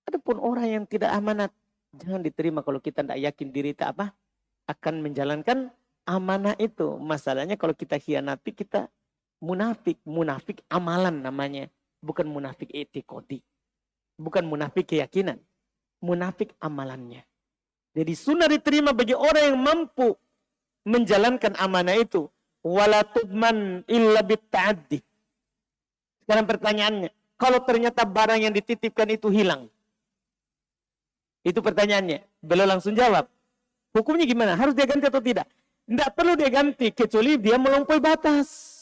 Adapun orang yang tidak amanat jangan diterima kalau kita tidak yakin diri kita akan menjalankan amanah itu. Masalahnya kalau kita khianati kita munafik amalan namanya, bukan munafik etikodi, bukan munafik keyakinan, munafik amalannya. Jadi sunnah diterima bagi orang yang mampu menjalankan amanah itu. Wala tudman illa bitta'addi. Sekarang pertanyaannya, kalau ternyata barang yang dititipkan itu hilang, itu pertanyaannya, beliau langsung jawab, hukumnya gimana? Harus dia ganti atau tidak? Tidak perlu dia ganti kecuali dia melampaui batas.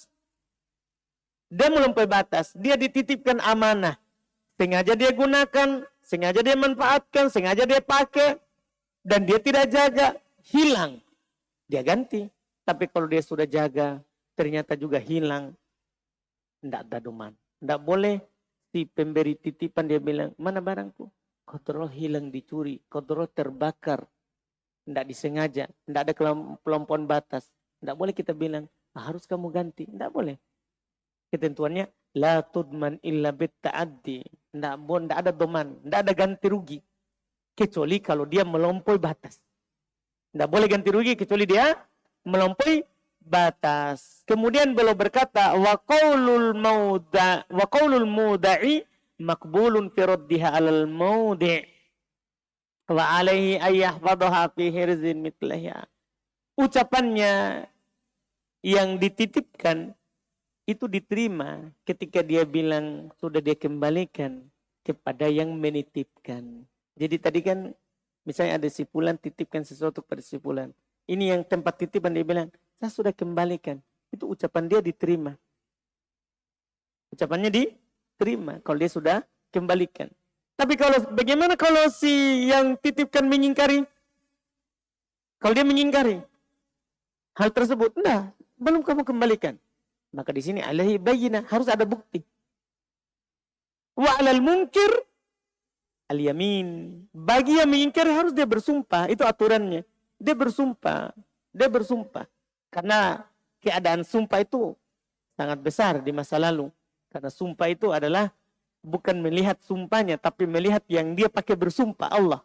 Dia melampaui batas. Dia dititipkan amanah. Sengaja dia gunakan. Sengaja dia manfaatkan. Sengaja dia pakai. Dan dia tidak jaga. Hilang. Dia ganti. Tapi kalau dia sudah jaga. Ternyata juga hilang. Tidak ada doman. Tidak boleh Si pemberi titipan dia bilang, mana barangku? Kontrol hilang dicuri, kontrol terbakar. Tidak disengaja, tidak ada kelompokan batas. Tidak boleh kita bilang, harus kamu ganti. Tidak boleh. Ketentuannya, la tudman illa bit ta'addi. Tidak ada doman, tidak ada ganti rugi. Kecuali kalau dia melampaui batas. Tidak boleh ganti rugi kecuali dia melampaui batas. Kemudian beliau berkata, wa qaulul muda'i maqbulun fi raddiha 'alal mudi' wa 'alaihi ayyahfadhaha fi hirzin mithlaha. Ucapannya yang dititipkan itu diterima ketika dia bilang sudah dia kembalikan kepada yang menitipkan. Jadi tadi kan misalnya ada si fulan titipkan sesuatu kepada si fulan. Ini yang tempat titipan dia bilang, saya sudah kembalikan. Itu ucapan dia diterima. Ucapannya diterima kalau dia sudah kembalikan. Tapi bagaimana kalau si yang titipkan mengingkari? Kalau dia mengingkari hal tersebut, enggak, belum kamu kembalikan. Maka di sini alaihi bayyinah, harus ada bukti. Wa 'alal munkir al-yamin. Bagi yang mengingkari harus dia bersumpah, itu aturannya. Dia bersumpah. Karena keadaan sumpah itu sangat besar di masa lalu. Karena sumpah itu adalah bukan melihat sumpahnya, tapi melihat yang dia pakai bersumpah Allah.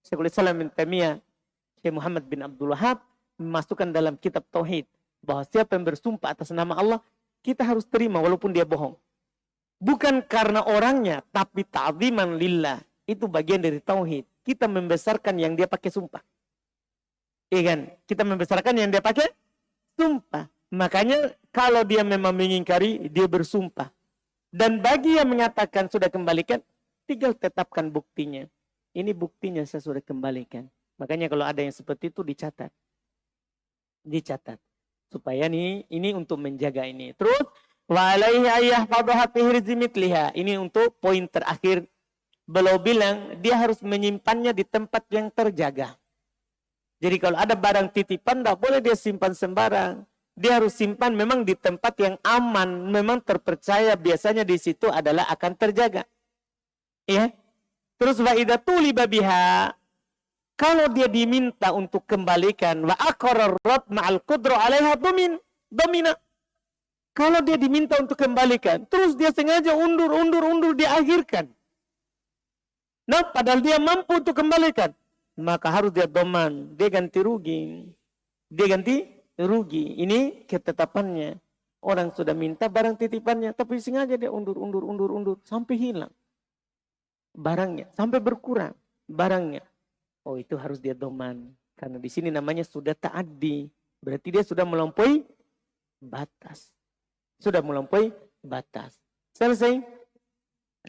Syekhul Islam bin Taimiyah, Syekh Muhammad bin Abdul Wahab memasukkan dalam kitab Tauhid bahwa siapa yang bersumpah atas nama Allah, kita harus terima walaupun dia bohong. Bukan karena orangnya, tapi ta'ziman lillah. Itu bagian dari tauhid. Kita membesarkan yang dia pakai sumpah. Iya kan? Kita membesarkan yang dia pakai sumpah. Makanya kalau dia memang mengingkari, dia bersumpah. Dan bagi yang mengatakan sudah kembalikan, tinggal tetapkan buktinya. Ini buktinya saya sudah kembalikan. Makanya kalau ada yang seperti itu dicatat. Dicatat. Supaya ini untuk menjaga ini. Terus, walaihi ayyahfadhaha fi hirzi mitliha. Ini untuk poin terakhir. Beliau bilang dia harus menyimpannya di tempat yang terjaga. Jadi kalau ada barang titipan, tidak boleh dia simpan sembarang. Dia harus simpan memang di tempat yang aman, memang terpercaya. Biasanya di situ adalah akan terjaga. Ya. Terus wa idza tuliba biha, kalau dia diminta untuk kembalikan, wa aqarrat ma'al qudra 'alaiha domina. Kalau dia diminta untuk kembalikan, terus dia sengaja undur, diakhirkan. Nah, padahal dia mampu untuk kembalikan, maka harus dia doman, dia ganti rugi. Ini ketetapannya. Orang sudah minta barang titipannya, tapi sengaja dia undur, sampai hilang barangnya, sampai berkurang barangnya. Oh, itu harus dia doman. Karena di sini namanya sudah ta'addi. Berarti dia sudah melampaui batas. Selesai.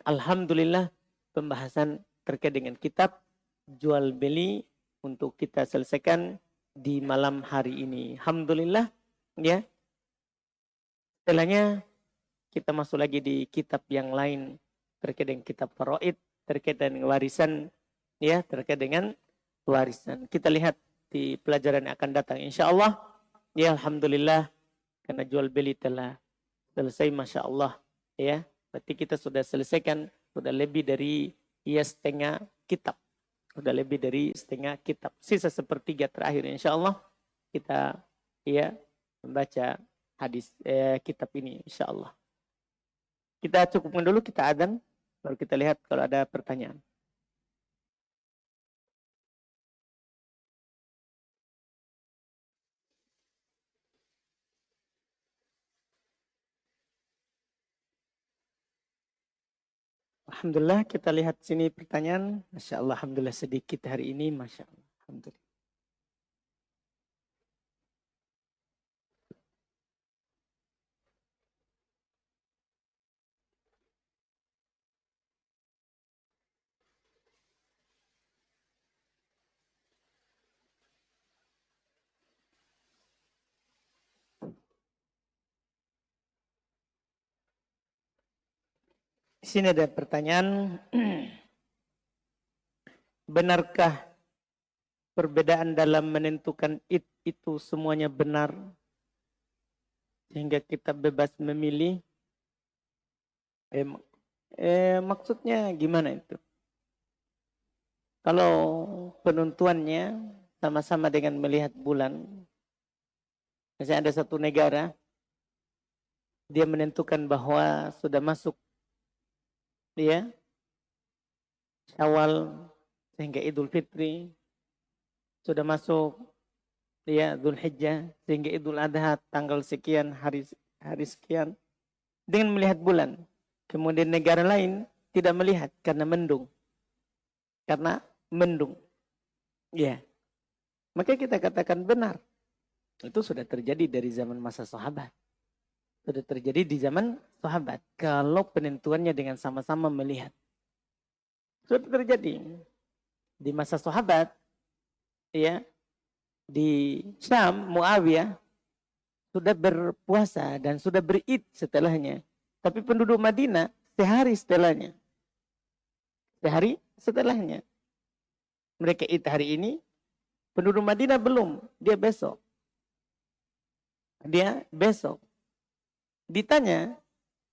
Alhamdulillah pembahasan terkait dengan kitab jual beli untuk kita selesaikan di malam hari ini. Alhamdulillah, ya. Setelahnya kita masuk lagi di kitab yang lain terkait dengan kitab faraid, terkait dengan warisan, ya, terkait dengan warisan. Kita lihat di pelajaran yang akan datang insyaallah. Ya, alhamdulillah karena jual beli telah selesai, masya Allah, ya. Berarti kita sudah selesaikan, sudah lebih dari setengah kitab. Sisa sepertiga terakhir insya Allah kita membaca hadis kitab ini insya Allah. Kita cukupkan dulu, kita adzan, baru kita lihat kalau ada pertanyaan. Alhamdulillah, kita lihat sini pertanyaan. Masya Allah, alhamdulillah sedikit hari ini, masya Allah. Alhamdulillah. Di sini ada pertanyaan. Benarkah perbedaan dalam menentukan id itu semuanya benar? Sehingga kita bebas memilih? Maksudnya gimana itu? Kalau penentuannya sama-sama dengan melihat bulan, misalnya ada satu negara, dia menentukan bahwa sudah masuk dia Syawal sehingga Idul Fitri, sudah masuk dia Dzulhijjah sehingga Idul Adha tanggal sekian, hari sekian, dengan melihat bulan. Kemudian negara lain tidak melihat karena mendung. Karena mendung. Ya. Maka kita katakan benar. Itu sudah terjadi dari zaman masa sahabat. Sudah terjadi di zaman sahabat. Kalau penentuannya dengan sama-sama melihat. Sudah terjadi. Di masa sahabat. Ya. Di Syam, Muawiyah. Sudah berpuasa dan sudah berid setelahnya. Tapi penduduk Madinah sehari setelahnya. Sehari setelahnya. Mereka id hari ini. Penduduk Madinah belum. Dia besok. Ditanya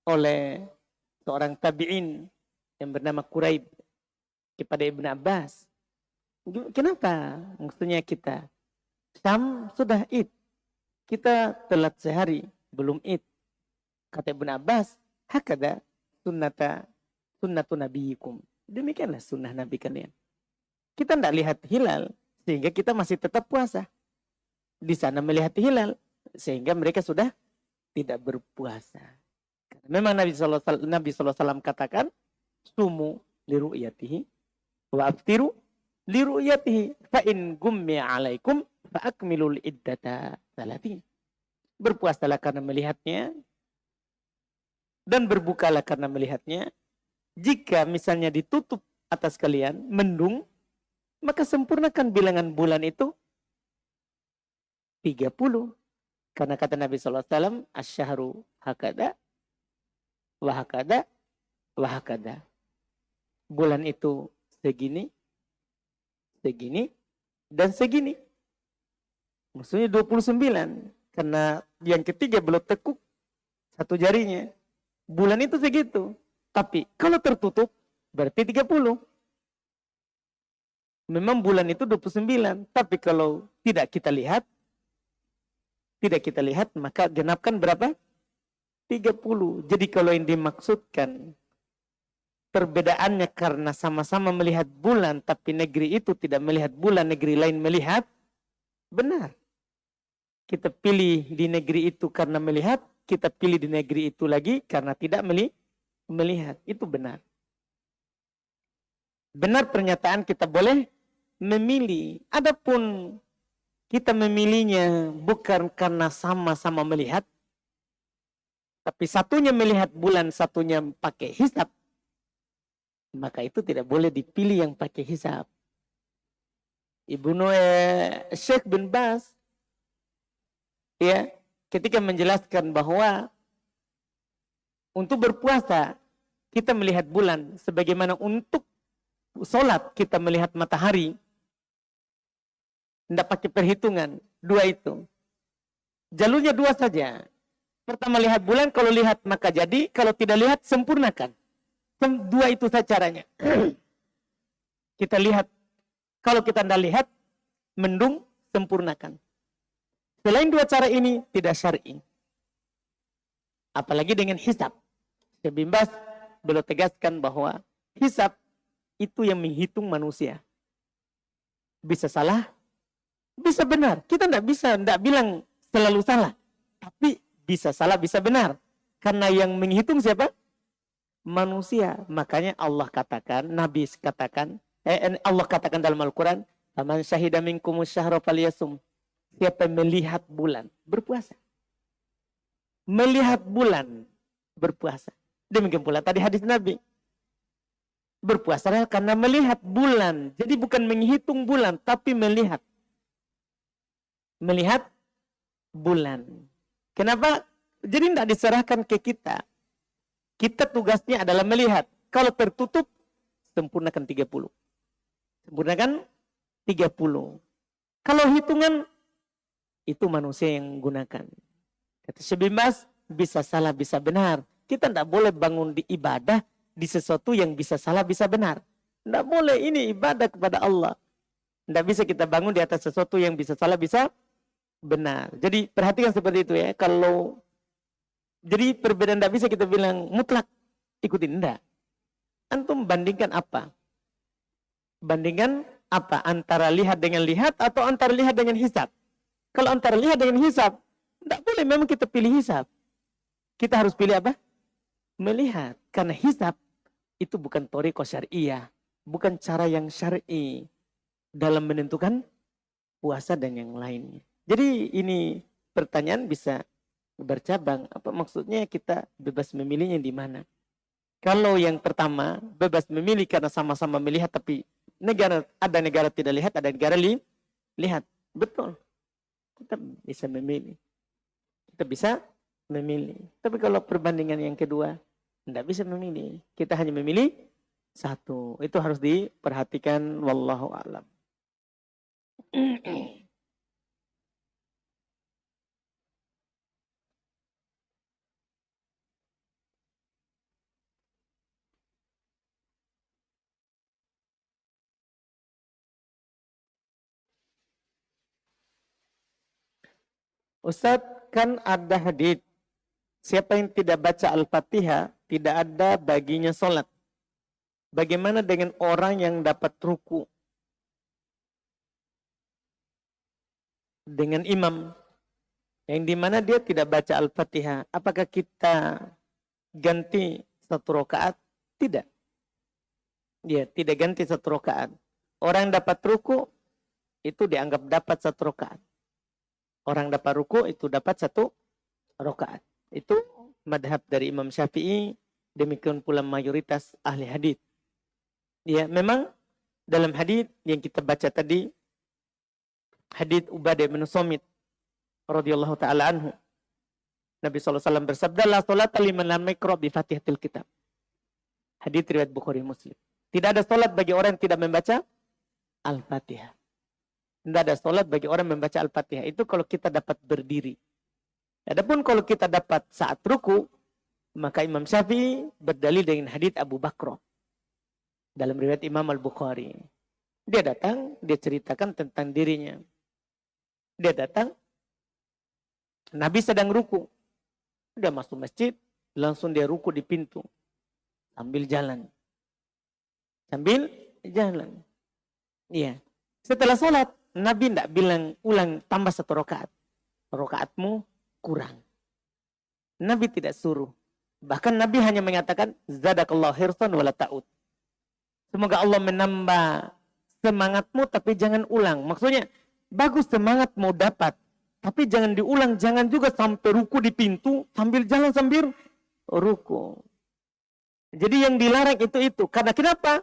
oleh seorang tabi'in yang bernama Quraib kepada Ibn Abbas. Kenapa? Maksudnya kita. Syam sudah id. Kita telat sehari. Belum id. Kata Ibn Abbas. Hakada sunnatu nabiyikum. Demikianlah sunnah Nabi kalian. Kita tidak lihat hilal. Sehingga kita masih tetap puasa. Di sana melihat hilal. Sehingga mereka sudah tidak berpuasa. Memang Nabi SAW katakan. Sumu liru'yatihi. Wa aftiru liru'yatihi. Fa'in gummi alaikum. Fa'akmilul iddata salatin. Berpuasalah karena melihatnya. Dan berbukalah karena melihatnya. Jika misalnya ditutup atas kalian. Mendung. Maka sempurnakan bilangan bulan itu 30. Karena kata Nabi SAW, asyahru hakada, wahakada, wahakada. Bulan itu segini, segini, dan segini. Maksudnya 29. Karena yang ketiga belum tekuk satu jarinya. Bulan itu segitu. Tapi kalau tertutup, berarti 30. Memang bulan itu 29. Tapi kalau tidak kita lihat, maka genapkan berapa? 30. Jadi kalau yang dimaksudkan perbedaannya karena sama-sama melihat bulan, tapi negeri itu tidak melihat bulan, negeri lain melihat, benar. Kita pilih di negeri itu karena melihat, kita pilih di negeri itu lagi karena tidak melihat. Itu benar. Benar pernyataan kita boleh memilih. Adapun kita memilihnya bukan karena sama-sama melihat. Tapi satunya melihat bulan, satunya pakai hisab. Maka itu tidak boleh dipilih yang pakai hisab. Syekh bin Baz. Ya, ketika menjelaskan bahwa untuk berpuasa kita melihat bulan. Sebagaimana untuk sholat kita melihat matahari. Tidak pakai perhitungan. Dua itu. Jalurnya dua saja. Pertama lihat bulan. Kalau lihat maka jadi. Kalau tidak lihat sempurnakan. Dua itu saja caranya. Kita lihat. Kalau kita tidak lihat. Mendung sempurnakan. Selain dua cara ini. Tidak syar'i. Apalagi dengan hisab. Syekh bin Baz beliau tegaskan bahwa. Hisab. Itu yang menghitung manusia. Bisa salah. Bisa benar. Kita tidak bilang selalu salah. Tapi bisa salah, bisa benar. Karena yang menghitung siapa? Manusia. Makanya Allah katakan, Nabi katakan, Allah katakan dalam Al-Quran, "Faman syahida minkumus syahra falyasum." Siapa melihat bulan, berpuasa. Melihat bulan, berpuasa. Demikian pula tadi hadis Nabi. Berpuasa karena melihat bulan. Jadi bukan menghitung bulan, tapi melihat. Melihat bulan. Kenapa? Jadi tidak diserahkan ke kita. Kita tugasnya adalah melihat. Kalau tertutup, sempurnakan 30. Sempurnakan 30. Kalau hitungan, itu manusia yang gunakan. Kata Syekh bin Baz, bisa salah, bisa benar. Kita tidak boleh bangun di ibadah di sesuatu yang bisa salah, bisa benar. Tidak boleh, ini ibadah kepada Allah. Tidak bisa kita bangun di atas sesuatu yang bisa salah, bisa benar. Jadi perhatikan seperti itu ya. Jadi perbedaan tidak bisa kita bilang mutlak ikutin. Tidak. Antum bandingkan apa? Bandingkan apa? Antara lihat dengan lihat atau antara lihat dengan hisab? Kalau antara lihat dengan hisab, tidak boleh memang kita pilih hisab. Kita harus pilih apa? Melihat. Karena hisab itu bukan thariqah syariah. Bukan cara yang syar'i dalam menentukan puasa dan yang lainnya. Jadi ini pertanyaan bisa bercabang. Apa maksudnya kita bebas memilihnya di mana? Kalau yang pertama, bebas memilih karena sama-sama melihat, tapi ada negara tidak lihat, ada negara lihat. Betul. Kita bisa memilih. Kita bisa memilih. Tapi kalau perbandingan yang kedua, tidak bisa memilih. Kita hanya memilih satu. Itu harus diperhatikan. Wallahu a'lam. Ustadz, kan ada hadits, siapa yang tidak baca Al-Fatihah, tidak ada baginya sholat. Bagaimana dengan orang yang dapat ruku dengan imam, yang dimana dia tidak baca Al-Fatihah? Apakah kita ganti satu rakaat? Tidak. Ya, tidak ganti satu rakaat. Orang dapat ruku, itu dianggap dapat satu rakaat. Orang dapat ruku itu dapat satu rakaat. Itu madhab dari Imam Syafi'i, demikian pula mayoritas ahli hadits. Ya, memang dalam hadits yang kita baca tadi, hadits Ubadah bin Samit radhiyallahu taala anhu, Nabi SAW bersabda, la sholata liman lam yaqra bi Fatihatil Kitab. Hadits riwayat Bukhari Muslim. Tidak ada salat bagi orang yang tidak membaca Al-Fatihah. Tidak ada salat bagi orang membaca Al-Fatihah. Itu kalau kita dapat berdiri. Adapun kalau kita dapat saat ruku, maka Imam Syafi'i berdalil dengan hadits Abu Bakr dalam riwayat Imam Al-Bukhari. Dia datang, dia ceritakan tentang dirinya. Dia datang, Nabi sedang ruku. Dia masuk masjid, langsung dia ruku di pintu. Sambil jalan. Iya. Setelah salat, Nabi tidak bilang ulang tambah satu rakaat. Rakaatmu kurang. Nabi tidak suruh. Bahkan Nabi hanya mengatakan, zadakallahu hirsan wala ta'ud. Semoga Allah menambah semangatmu tapi jangan ulang. Maksudnya, bagus semangat mau dapat. Tapi jangan diulang. Jangan juga sampai ruku di pintu. Sambil jalan sambil ruku. Jadi yang dilarang itu. Karena kenapa?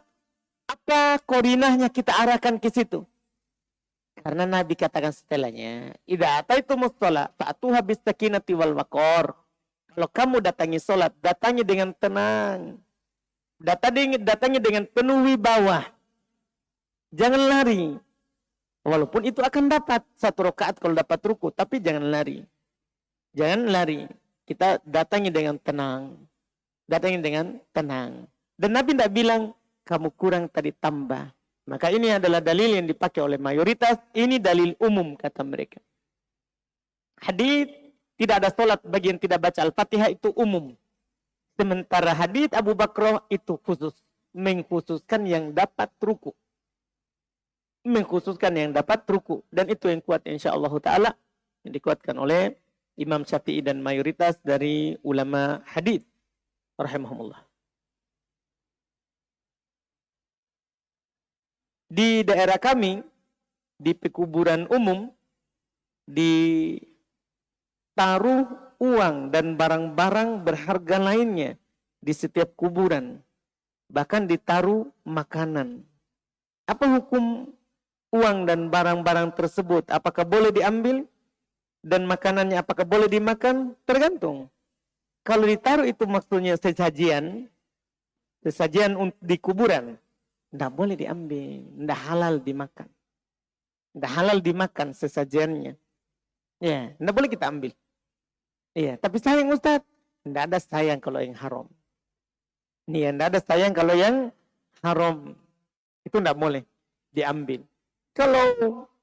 Apa koordinahnya kita arahkan ke situ? Karena Nabi katakan setelahnya, idza ataitumus shalah fa'tuha bis sakinati wal waqar. Kalau kamu datangi salat, datangi dengan tenang. Datangi dengan penuh wibawa. Jangan lari. Walaupun itu akan dapat satu rakaat kalau dapat ruku, tapi jangan lari. Jangan lari. Kita datangi dengan tenang. Datangi dengan tenang. Dan Nabi tidak bilang kamu kurang tadi tambah. Maka ini adalah dalil yang dipakai oleh mayoritas. Ini dalil umum kata mereka. Hadits tidak ada solat bagi yang tidak baca Al-Fatihah itu umum. Sementara hadits Abu Bakr itu khusus. Mengkhususkan yang dapat ruku. Mengkhususkan yang dapat ruku. Dan itu yang kuat insyaAllah ta'ala. Yang dikuatkan oleh Imam Syafi'i dan mayoritas dari ulama hadits. Rahimahumullah. Di daerah kami, di pekuburan umum, ditaruh uang dan barang-barang berharga lainnya di setiap kuburan. Bahkan ditaruh makanan. Apa hukum uang dan barang-barang tersebut? Apakah boleh diambil? Dan makanannya apakah boleh dimakan? Tergantung. Kalau ditaruh itu maksudnya sesajian di kuburan. Tidak boleh diambil. Tidak halal dimakan. Tidak halal dimakan sesajiannya. Ya, tidak boleh kita ambil. Iya, tapi sayang Ustaz. Tidak ada sayang kalau yang haram. Nih, tidak ada sayang kalau yang haram. Itu tidak boleh diambil. Kalau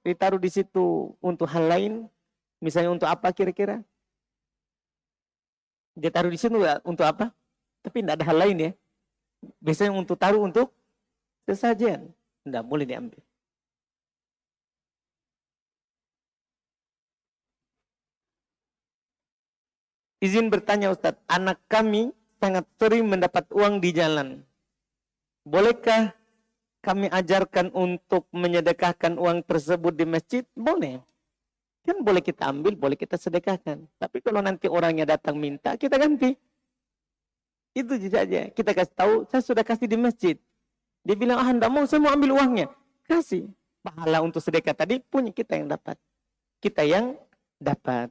ditaruh di situ untuk hal lain, misalnya untuk apa kira-kira? Dia taruh di situ untuk apa? Tapi tidak ada hal lain ya. Biasanya untuk taruh untuk sesajen. Tidak boleh diambil. Izin bertanya Ustadz, anak kami sangat sering mendapat uang di jalan. Bolehkah kami ajarkan untuk menyedekahkan uang tersebut di masjid? Boleh. Kan boleh kita ambil, boleh kita sedekahkan. Tapi kalau nanti orangnya datang minta, kita ganti. Itu saja. Kita kasih tahu, saya sudah kasih di masjid. Dia bilang, enggak mau, saya mau ambil uangnya. Kasih. Pahala untuk sedekah tadi punya kita yang dapat. Kita yang dapat.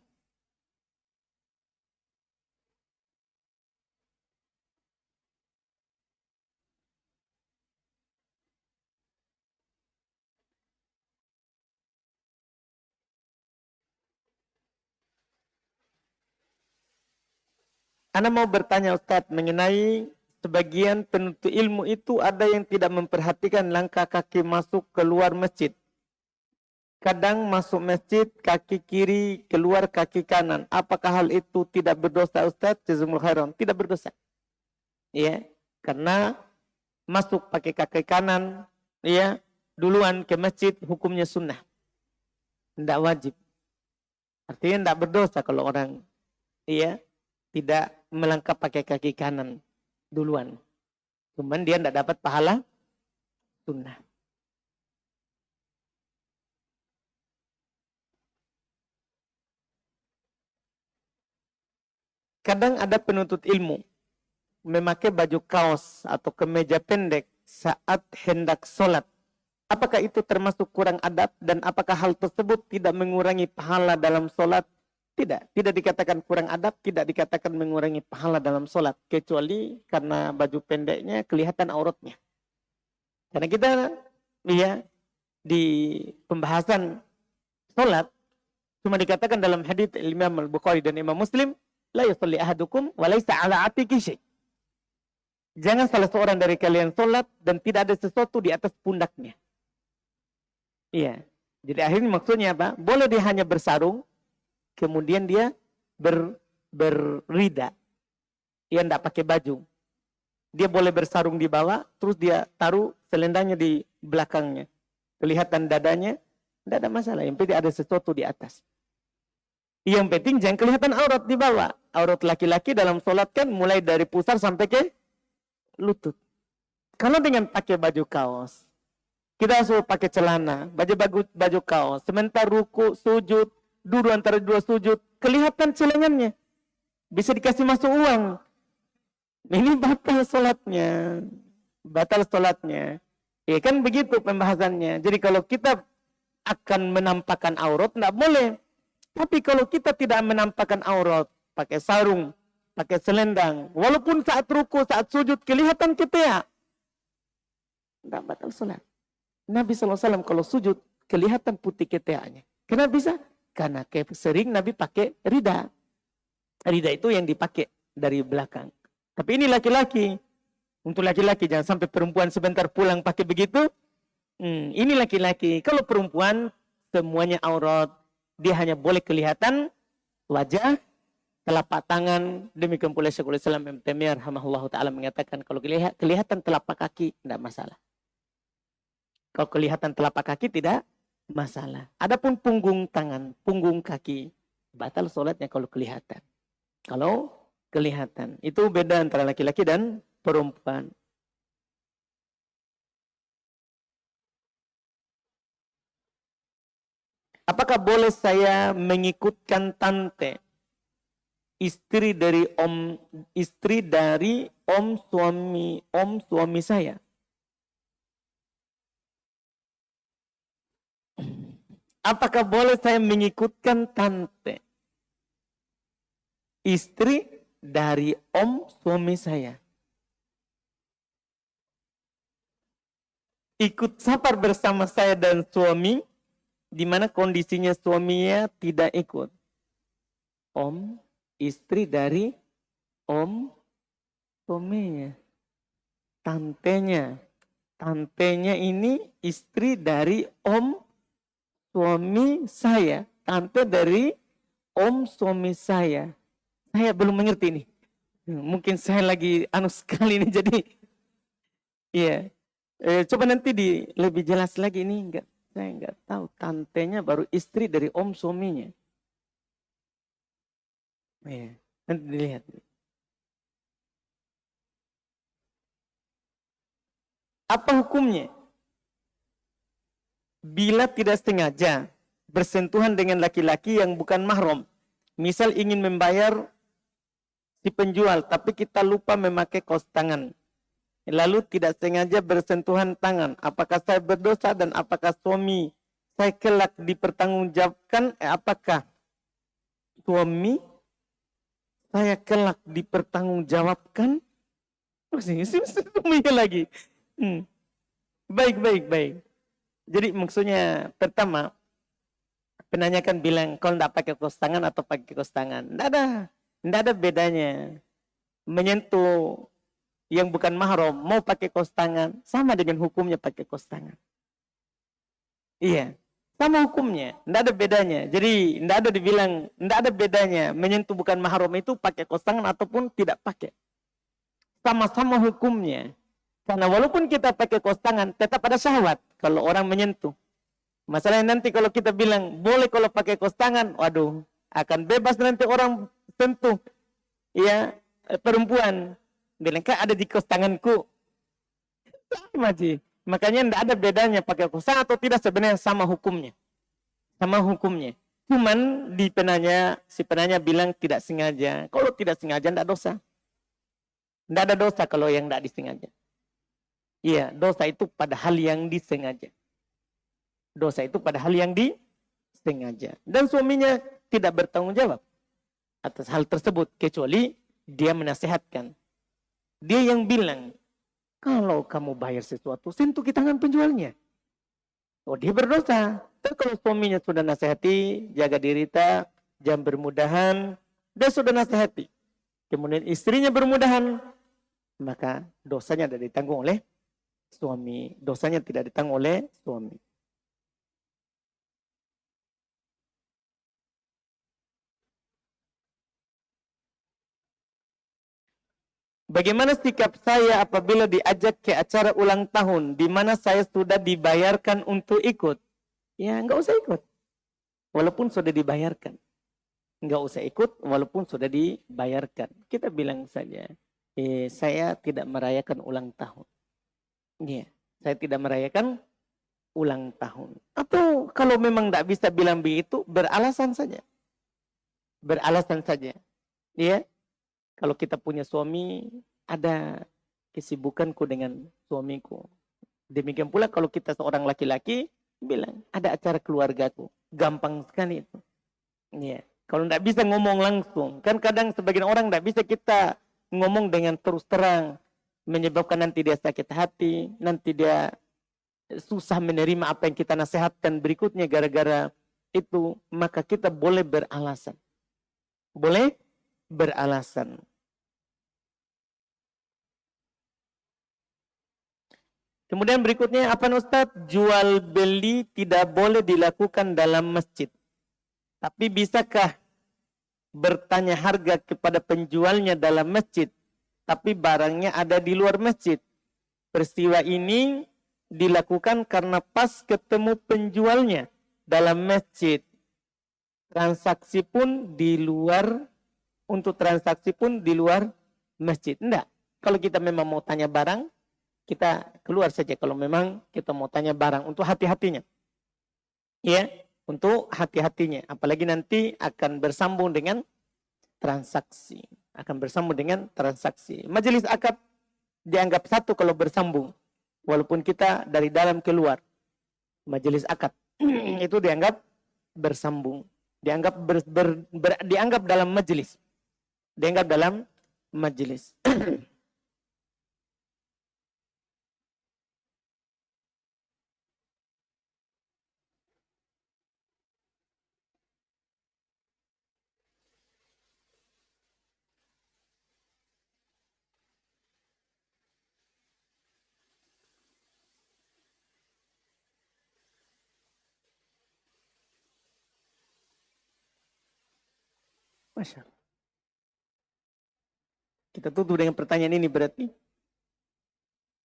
Anda mau bertanya Ustadz mengenai sebagian penuntut ilmu itu ada yang tidak memperhatikan langkah kaki masuk keluar masjid. Kadang masuk masjid kaki kiri keluar kaki kanan. Apakah hal itu tidak berdosa Ustadz? Jazakumullah khairan. Tidak berdosa. Ya, karena masuk pakai kaki kanan ya duluan ke masjid hukumnya sunnah. Tidak wajib. Artinya tidak berdosa kalau orang ya tidak melangkah pakai kaki kanan duluan. Cuman dia tidak dapat pahala sunnah. Kadang ada penuntut ilmu memakai baju kaos atau kemeja pendek saat hendak sholat. Apakah itu termasuk kurang adab dan apakah hal tersebut tidak mengurangi pahala dalam sholat? Tidak dikatakan kurang adab, tidak dikatakan mengurangi pahala dalam sholat. Kecuali karena baju pendeknya kelihatan auratnya. Karena kita ya di pembahasan sholat, cuma dikatakan dalam hadits Imam Al-Bukhari dan Imam Muslim, la yusalli ahadukum wa laisa ala atiki syai. Jangan salah seorang dari kalian sholat dan tidak ada sesuatu di atas pundaknya. Iya. Jadi akhirnya maksudnya apa? Boleh dia hanya bersarung, kemudian dia berrida. Dia tidak pakai baju. Dia boleh bersarung di bawah, terus dia taruh selendangnya di belakangnya. Kelihatan dadanya, tidak ada masalah. Yang penting ada sesuatu di atas. Yang penting jangan kelihatan aurat di bawah. Aurat laki-laki dalam sholat kan mulai dari pusar sampai ke lutut. Kalau dengan pakai baju kaos, kita suruh pakai celana, baju kaos, sementara ruku, sujud, duduk antara dua sujud, kelihatan celengannya. Bisa dikasih masuk uang. Ini batal sholatnya. Batal sholatnya. Ya kan begitu pembahasannya. Jadi kalau kita akan menampakkan aurat, tidak boleh. Tapi kalau kita tidak menampakkan aurat, pakai sarung, pakai selendang, walaupun saat ruku, saat sujud, kelihatan kita, tidak batal sholat. Nabi SAW kalau sujud, kelihatan putih ketiaknya. Kenapa bisa? Karena sering Nabi pakai rida. Rida itu yang dipakai dari belakang. Tapi ini laki-laki. Untuk laki-laki, jangan sampai perempuan sebentar pulang pakai begitu. Ini laki-laki. Kalau perempuan, semuanya aurat. Dia hanya boleh kelihatan wajah, telapak tangan. Demikian pula Syekhul Islam Ibnu Taimiyah rahimahullah ta'ala mengatakan, kalau kelihatan telapak kaki, tidak masalah. Kalau kelihatan telapak kaki, tidak masalah. Adapun punggung tangan, punggung kaki, batal sholatnya kalau kelihatan. Kalau kelihatan. Itu beda antara laki-laki dan perempuan. Apakah boleh saya mengikutkan tante, istri dari om suami saya? Apakah boleh saya mengikutkan tante, istri dari om suami saya? Ikut safar bersama saya dan suami, di mana kondisinya suaminya tidak ikut. Om, istri dari om suaminya, tantenya. Tantenya ini istri dari om suami saya. Tante dari om suami saya. Saya belum mengerti nih. Mungkin saya lagi sekali nih jadi iya. Coba nanti lebih jelas lagi ini enggak, saya enggak tahu. Tantenya baru istri dari om suaminya. Iya. Nanti dilihat. Apa hukumnya? Bila tidak sengaja bersentuhan dengan laki-laki yang bukan mahram. Misal ingin membayar si penjual, tapi kita lupa memakai kaos tangan. Lalu tidak sengaja bersentuhan tangan. Apakah saya berdosa dan apakah suami saya kelak dipertanggungjawabkan? Apakah suami saya kelak dipertanggungjawabkan? Masih suaminya lagi. Baik, baik, baik. Jadi maksudnya pertama, penanya kan bilang kalau tidak pakai kaos tangan atau pakai kaos tangan. Tidak ada bedanya. Menyentuh yang bukan mahram mau pakai kaos tangan sama dengan hukumnya pakai kaos tangan. Iya, sama hukumnya, tidak ada bedanya. Jadi tidak ada bedanya menyentuh bukan mahram itu pakai kaos tangan ataupun tidak pakai. Sama-sama hukumnya. Karena walaupun kita pakai kaos tangan tetap ada syahwat kalau orang menyentuh. Masalahnya nanti kalau kita bilang boleh kalau pakai kaos tangan, waduh, akan bebas nanti orang sentuh ya perempuan. Bilang kan ada di kaos tanganku. Sama sih. Makanya tidak ada bedanya pakai kaos tangan atau tidak, sebenarnya sama hukumnya. Sama hukumnya. Cuman si penanya bilang tidak sengaja. Kalau tidak sengaja tidak dosa. Tidak ada dosa kalau yang tidak disengaja. Iya, dosa itu pada hal yang disengaja. Dosa itu pada hal yang disengaja. Dan suaminya tidak bertanggung jawab atas hal tersebut. Kecuali dia menasihatkan. Dia yang bilang, kalau kamu bayar sesuatu, sentuh ke tangan penjualnya. Oh, dia berdosa. Tapi kalau suaminya sudah nasihati, jaga diri tak, jangan bermudahan, dia sudah nasihati. Kemudian istrinya bermudahan, maka dosanya tidak ditanggung oleh suami. Dosanya tidak ditanggung oleh suami. Bagaimana sikap saya apabila diajak ke acara ulang tahun di mana saya sudah dibayarkan untuk ikut? Ya, nggak usah ikut. Walaupun sudah dibayarkan. Nggak usah ikut walaupun sudah dibayarkan. Kita bilang saja, saya tidak merayakan ulang tahun. Iya, saya tidak merayakan ulang tahun. Atau kalau memang tidak bisa bilang begitu, beralasan saja. Beralasan saja. Iya, kalau kita punya suami, ada kesibukanku dengan suamiku. Demikian pula kalau kita seorang laki-laki, bilang, ada acara keluargaku. Gampang sekali itu. Iya. Kalau tidak bisa ngomong langsung. Kan kadang sebagian orang tidak bisa kita ngomong dengan terus terang. Menyebabkan nanti dia sakit hati. Nanti dia susah menerima apa yang kita nasihatkan berikutnya gara-gara itu. Maka kita boleh beralasan. Boleh beralasan. Kemudian berikutnya apa Ustaz? Jual beli tidak boleh dilakukan dalam masjid. Tapi bisakah bertanya harga kepada penjualnya dalam masjid, tapi barangnya ada di luar masjid? Peristiwa ini dilakukan karena pas ketemu penjualnya dalam masjid. Transaksi pun di luar, untuk transaksi pun di luar masjid. Enggak. Kalau kita memang mau tanya barang, kita keluar saja kalau memang kita mau tanya barang untuk hati-hatinya. Ya, untuk hati-hatinya. Apalagi nanti akan bersambung dengan transaksi. Akan bersambung dengan transaksi. Majelis akad dianggap satu kalau bersambung. Walaupun kita dari dalam keluar. Majelis akad itu dianggap bersambung. Dianggap dianggap dalam majelis. Dianggap dalam majelis. Masya Allah. Kita tutup dengan pertanyaan ini berarti.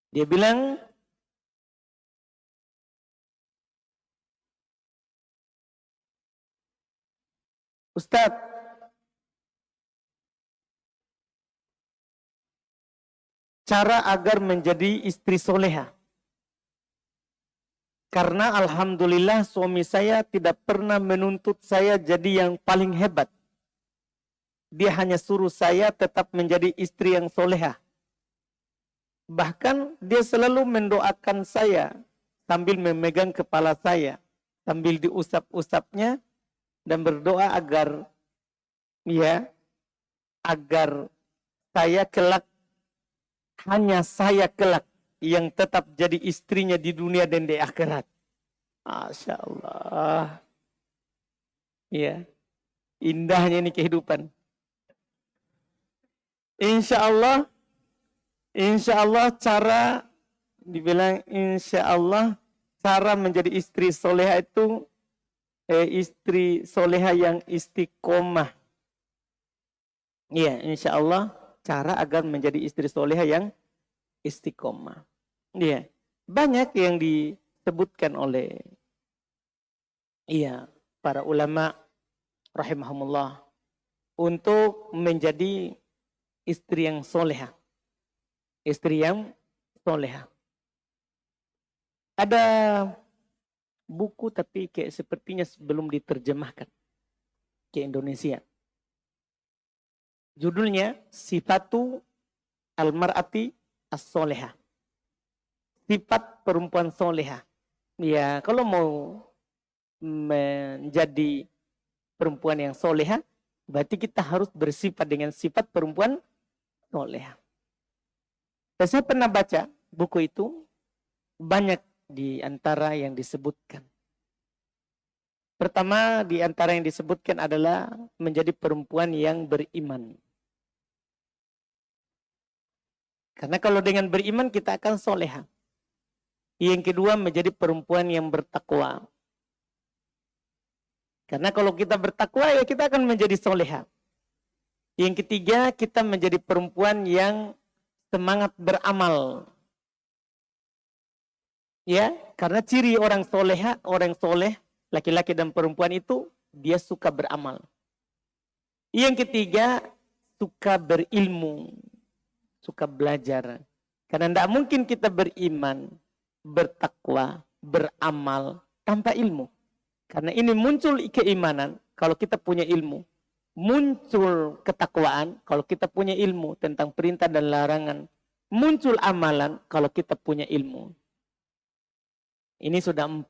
Dia bilang, Ustadz, cara agar menjadi istri soleha. Karena alhamdulillah suami saya tidak pernah menuntut saya jadi yang paling hebat. Dia hanya suruh saya tetap menjadi istri yang soleha. Bahkan dia selalu mendoakan saya sambil memegang kepala saya, sambil diusap-usapnya dan berdoa agar saya kelak, hanya saya kelak yang tetap jadi istrinya di dunia dan di akhirat. Masya Allah. Ya, indahnya ini kehidupan. Insya Allah cara dibilang insya Allah cara menjadi istri soleha itu istri soleha yang istiqomah. Iya, insya Allah cara agar menjadi istri soleha yang istiqomah. Iya, banyak yang disebutkan oleh para ulama rahimahumullah untuk menjadi istri yang soleha. Istri yang soleha. Ada buku tapi kayak sepertinya belum diterjemahkan ke Indonesia. Judulnya Sifatu Al-Mar'ati As-Soleha. Sifat perempuan soleha. Ya, kalau mau menjadi perempuan yang soleha, berarti kita harus bersifat dengan sifat perempuan soleha. Dan saya pernah baca buku itu, banyak di antara yang disebutkan. Pertama di antara yang disebutkan adalah menjadi perempuan yang beriman. Karena kalau dengan beriman kita akan soleha. Yang kedua menjadi perempuan yang bertakwa. Karena kalau kita bertakwa ya kita akan menjadi soleha. Yang ketiga kita menjadi perempuan yang semangat beramal. Ya, karena ciri orang soleha, orang soleh, laki-laki dan perempuan itu dia suka beramal. Yang ketiga suka berilmu, suka belajar. Karena tidak mungkin kita beriman, bertakwa, beramal tanpa ilmu. Karena ini muncul keimanan kalau kita punya ilmu. Muncul ketakwaan kalau kita punya ilmu tentang perintah dan larangan. Muncul amalan kalau kita punya ilmu. Ini sudah 4.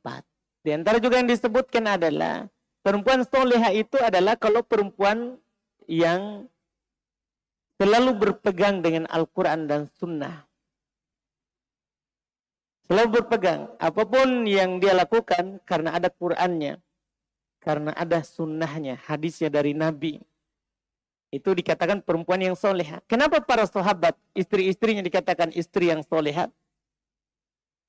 Di antara juga yang disebutkan adalah perempuan soleha itu adalah kalau perempuan yang selalu berpegang dengan Al-Quran dan Sunnah. Selalu berpegang. Apapun yang dia lakukan karena ada Qurannya. Karena ada sunnahnya, hadisnya dari Nabi. Itu dikatakan perempuan yang soleha. Kenapa para sahabat, istri-istrinya dikatakan istri yang soleha?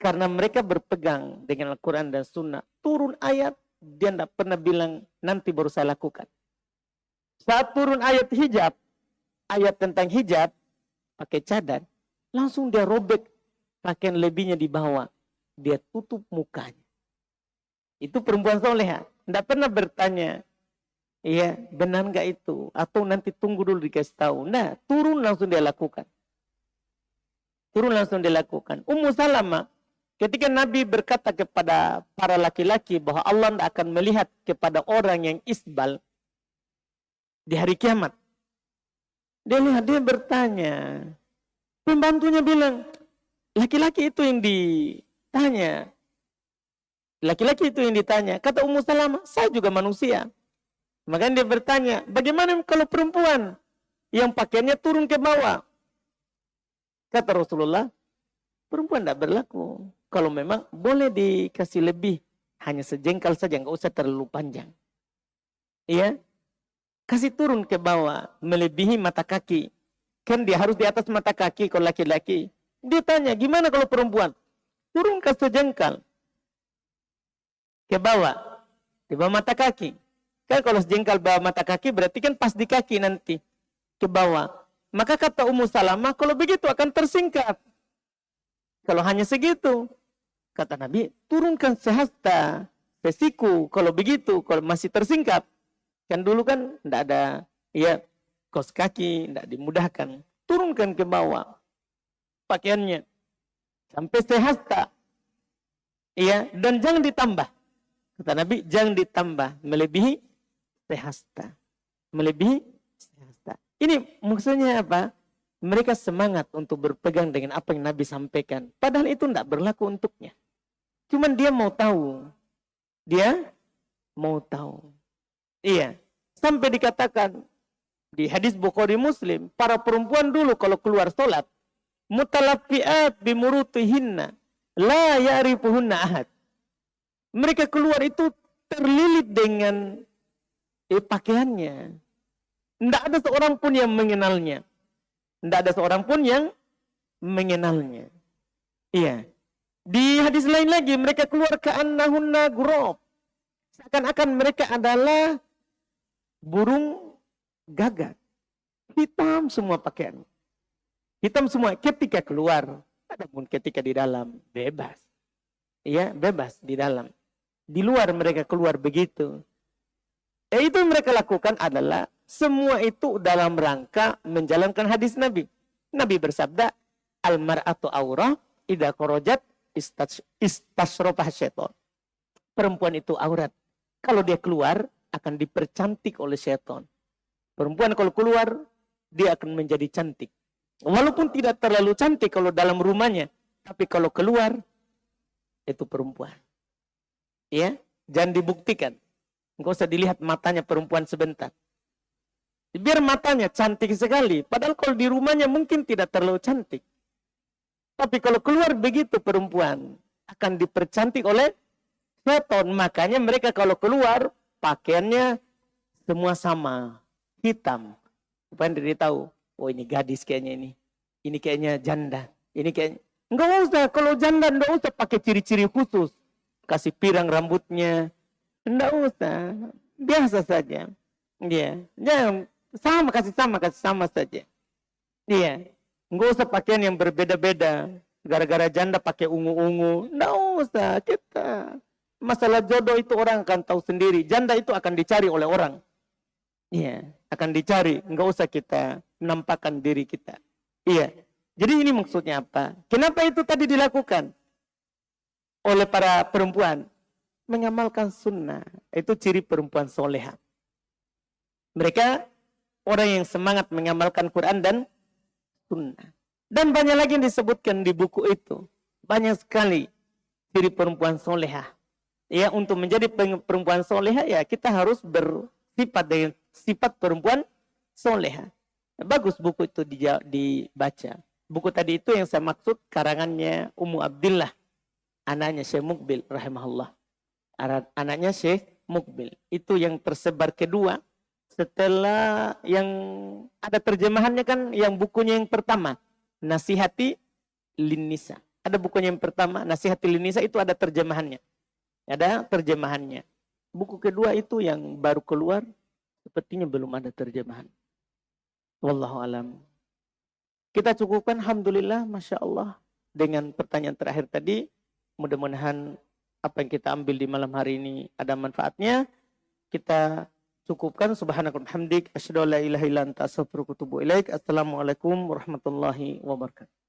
Karena mereka berpegang dengan Al-Quran dan Sunnah. Turun ayat, dia tidak pernah bilang nanti baru saya lakukan. Saat turun ayat hijab, ayat tentang hijab, pakai cadar, langsung dia robek pakaian lebihnya di bawah. Dia tutup mukanya. Itu perempuan soleha. Tidak pernah bertanya, iya benar nggak itu? Atau nanti tunggu dulu dikasih tahu. Nah, turun langsung dia lakukan. Turun langsung dia lakukan. Ummu Salamah, ketika Nabi berkata kepada para laki-laki bahwa Allah tidak akan melihat kepada orang yang isbal di hari kiamat. Dia lihat, dia bertanya. Pembantunya bilang, laki-laki itu yang ditanya. Laki-laki itu yang ditanya. Kata Ummu Salamah, saya juga manusia. Makanya dia bertanya, bagaimana kalau perempuan yang pakaiannya turun ke bawah? Kata Rasulullah, perempuan tidak berlaku. Kalau memang boleh dikasih lebih, hanya sejengkal saja, nggak usah terlalu panjang. Iya, kasih turun ke bawah, melebihi mata kaki. Kan dia harus di atas mata kaki kalau laki-laki. Dia tanya, gimana kalau perempuan? Turun ke sejengkal. Ke bawah, di bawah mata kaki. Kan kalau sejengkal bawah mata kaki berarti kan pas di kaki nanti ke bawah. Maka kata Ummu Salamah, kalau begitu akan tersingkap. Kalau hanya segitu, kata Nabi, turunkan sehasta, sesiku. Kalau begitu, kalau masih tersingkap. Kan dulu kan tidak ada ya kos kaki, tidak dimudahkan. Turunkan ke bawah pakaiannya sampai sehasta. Iya, dan jangan ditambah. Kata Nabi, jangan ditambah melebihi sehasta. Melebihi sehasta. Ini maksudnya apa? Mereka semangat untuk berpegang dengan apa yang Nabi sampaikan. Padahal itu tidak berlaku untuknya. Cuman dia mau tahu. Dia mau tahu. Iya. Sampai dikatakan di hadis Bukhari Muslim, para perempuan dulu kalau keluar sholat, mutalaffi'at bimurutihinna, la ya'rifuhunna ahad. Mereka keluar itu terlilit dengan pakaiannya. Tidak ada seorang pun yang mengenalnya. Tidak ada seorang pun yang mengenalnya. Iya. Di hadis lain lagi, mereka keluar ka'annahunna ghurab. Seakan-akan mereka adalah burung gagak. Hitam semua pakaian. Hitam semua ketika keluar. Adapun ketika di dalam, bebas. Iya, bebas di dalam. Di luar mereka keluar begitu. Itu yang mereka lakukan adalah semua itu dalam rangka menjalankan hadis Nabi. Nabi bersabda, al-mar'atu aurah idza kharajat istasyrafah syaitan. Perempuan itu aurat. Kalau dia keluar akan dipercantik oleh syaitan. Perempuan kalau keluar dia akan menjadi cantik. Walaupun tidak terlalu cantik kalau dalam rumahnya, tapi kalau keluar itu perempuan. Ya, jangan dibuktikan. Enggak usah dilihat matanya perempuan sebentar. Biar matanya cantik sekali. Padahal kalau di rumahnya mungkin tidak terlalu cantik. Tapi kalau keluar begitu perempuan akan dipercantik oleh setan. Makanya mereka kalau keluar pakaiannya semua sama. Hitam. Supaya dia tahu. Oh ini gadis kayaknya ini. Ini kayaknya janda. Ini kayaknya. Enggak usah. Kalau janda enggak usah pakai ciri-ciri khusus. Kasih pirang rambutnya. Enggak usah. Biasa saja. Iya. Jangan kasih sama saja. Iya. Enggak usah pakaian yang berbeda-beda. Gara-gara janda pakai ungu-ungu. Enggak usah. Kita. Masalah jodoh itu orang akan tahu sendiri. Janda itu akan dicari oleh orang. Iya. Akan dicari. Enggak usah kita menampakkan diri kita. Iya. Jadi ini maksudnya apa? Kenapa itu tadi dilakukan oleh para perempuan? Mengamalkan sunnah. Itu ciri perempuan soleha. Mereka orang yang semangat mengamalkan Quran dan sunnah. Dan banyak lagi yang disebutkan di buku itu. Banyak sekali ciri perempuan soleha. Ya, untuk menjadi perempuan soleha ya kita harus bersifat dengan sifat perempuan soleha. Bagus buku itu dibaca. Buku tadi itu yang saya maksud karangannya Ummu Abdillah. Anaknya Syekh Mukbil rahimahullah. Anaknya Syekh Mukbil. Itu yang tersebar kedua. Setelah yang ada terjemahannya kan yang bukunya yang pertama. Nasihati Linnisa. Ada bukunya yang pertama. Nasihati Linnisa itu ada terjemahannya. Ada terjemahannya. Buku kedua itu yang baru keluar. Sepertinya belum ada terjemahan. Wallahu alam. Kita cukupkan alhamdulillah Masya Allah. Dengan pertanyaan terakhir tadi. Mudah-mudahan apa yang kita ambil di malam hari ini ada manfaatnya. Kita cukupkan. Subhanakallahumma wa bihamdik. Asyhadu an la ilaha illa anta astaghfiruka wa atubu ilaik. Assalamualaikum warahmatullahi wabarakatuh.